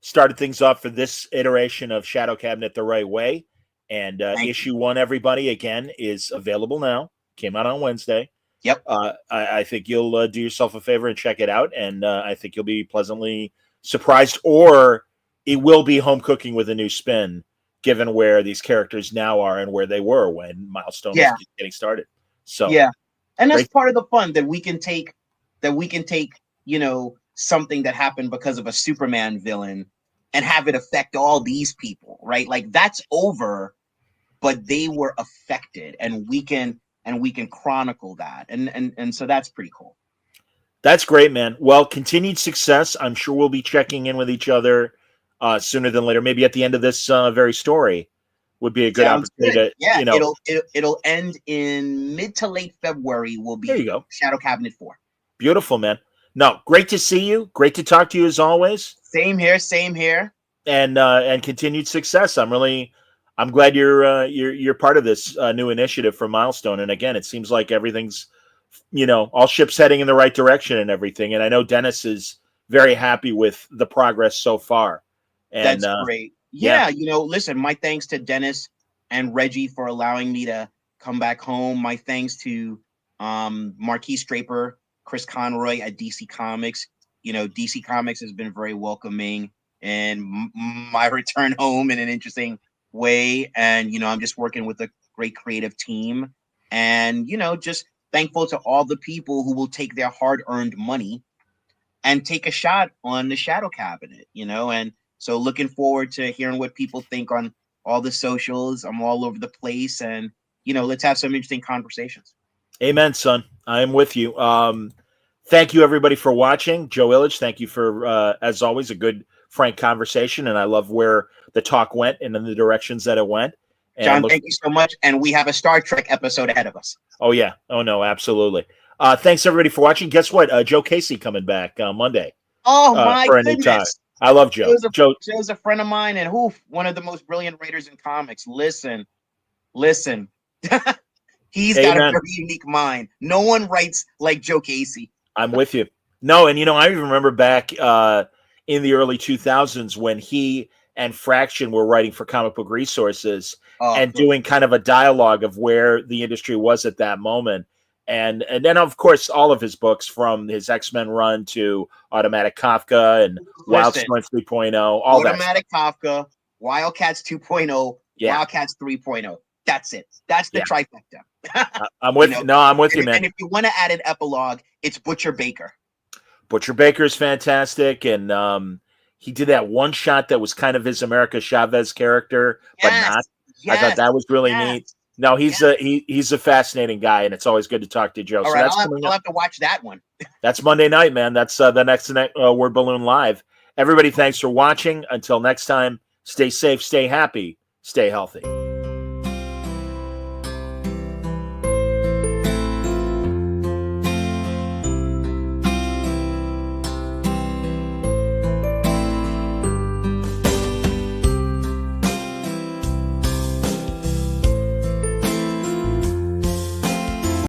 B: started things off for this iteration of Shadow Cabinet the right way. And issue 1, everybody, again, is available now. Came out on Wednesday.
C: Yep.
B: I think you'll do yourself a favor and check it out. And I think you'll be pleasantly surprised, or it will be home cooking with a new spin, given where these characters now are and where they were when Milestone was getting started. So
C: and that's part of the fun, that we can take something that happened because of a Superman villain and have it affect all these people, right? Like, that's over, but they were affected, and we can chronicle that. And so that's pretty cool.
B: That's great, man. Well, continued success. I'm sure we'll be checking in with each other sooner than later. Maybe at the end of this very story would be a good opportunity.
C: It'll end in mid to late February. Will be, there you go, Shadow Cabinet 4.
B: Beautiful, man. No, great to see you. Great to talk to you as always.
C: Same here.
B: And continued success. I'm glad you're part of this new initiative for Milestone. And again, it seems like everything's, all ships heading in the right direction and everything. And I know Dennis is very happy with the progress so far. And
C: that's great. Yeah. Listen, my thanks to Dennis and Reggie for allowing me to come back home. My thanks to Marquise Draper, Chris Conroy at DC Comics. DC Comics has been very welcoming in my return home in an interesting way. And, I'm just working with a great creative team, and, just thankful to all the people who will take their hard-earned money and take a shot on the Shadow Cabinet, and so looking forward to hearing what people think on all the socials. I'm all over the place, and, let's have some interesting conversations.
B: Amen, son. I am with you. Thank you, everybody, for watching. Joe Illidge, thank you for, as always, a good, frank conversation. And I love where the talk went and in the directions that it went. And
C: John, thank you so much. And we have a Star Trek episode ahead of us.
B: Oh, yeah. Oh, no, absolutely. Thanks, everybody, for watching. Guess what? Joe Casey coming back Monday.
C: Oh, my goodness.
B: I love Joe.
C: Joe's a friend of mine, and one of the most brilliant writers in comics. Listen. He's got a very unique mind. No one writes like Joe Casey.
B: I'm with you. No, and I even remember back in the early 2000s when he and Fraction were writing for Comic Book Resources and doing kind of a dialogue of where the industry was at that moment. And then, of course, all of his books, from his X-Men run to Automatic Kafka and Wildstorm 3.0, all that.
C: Automatic Kafka, Wildcats 2.0, Wildcats 3.0. That's it. That's the trifecta.
B: I'm with you. No, I'm with you, man.
C: And if you want to add an epilogue, it's Butcher Baker.
B: Butcher Baker is fantastic, and he did that one shot that was kind of his America Chavez character, but not. I thought that was really neat. No, he's a fascinating guy, and it's always good to talk to Joe.
C: All right, I'll have to watch that one.
B: That's Monday night, man. That's the next Word Balloon Live. Everybody, thanks for watching. Until next time, stay safe, stay happy, stay healthy.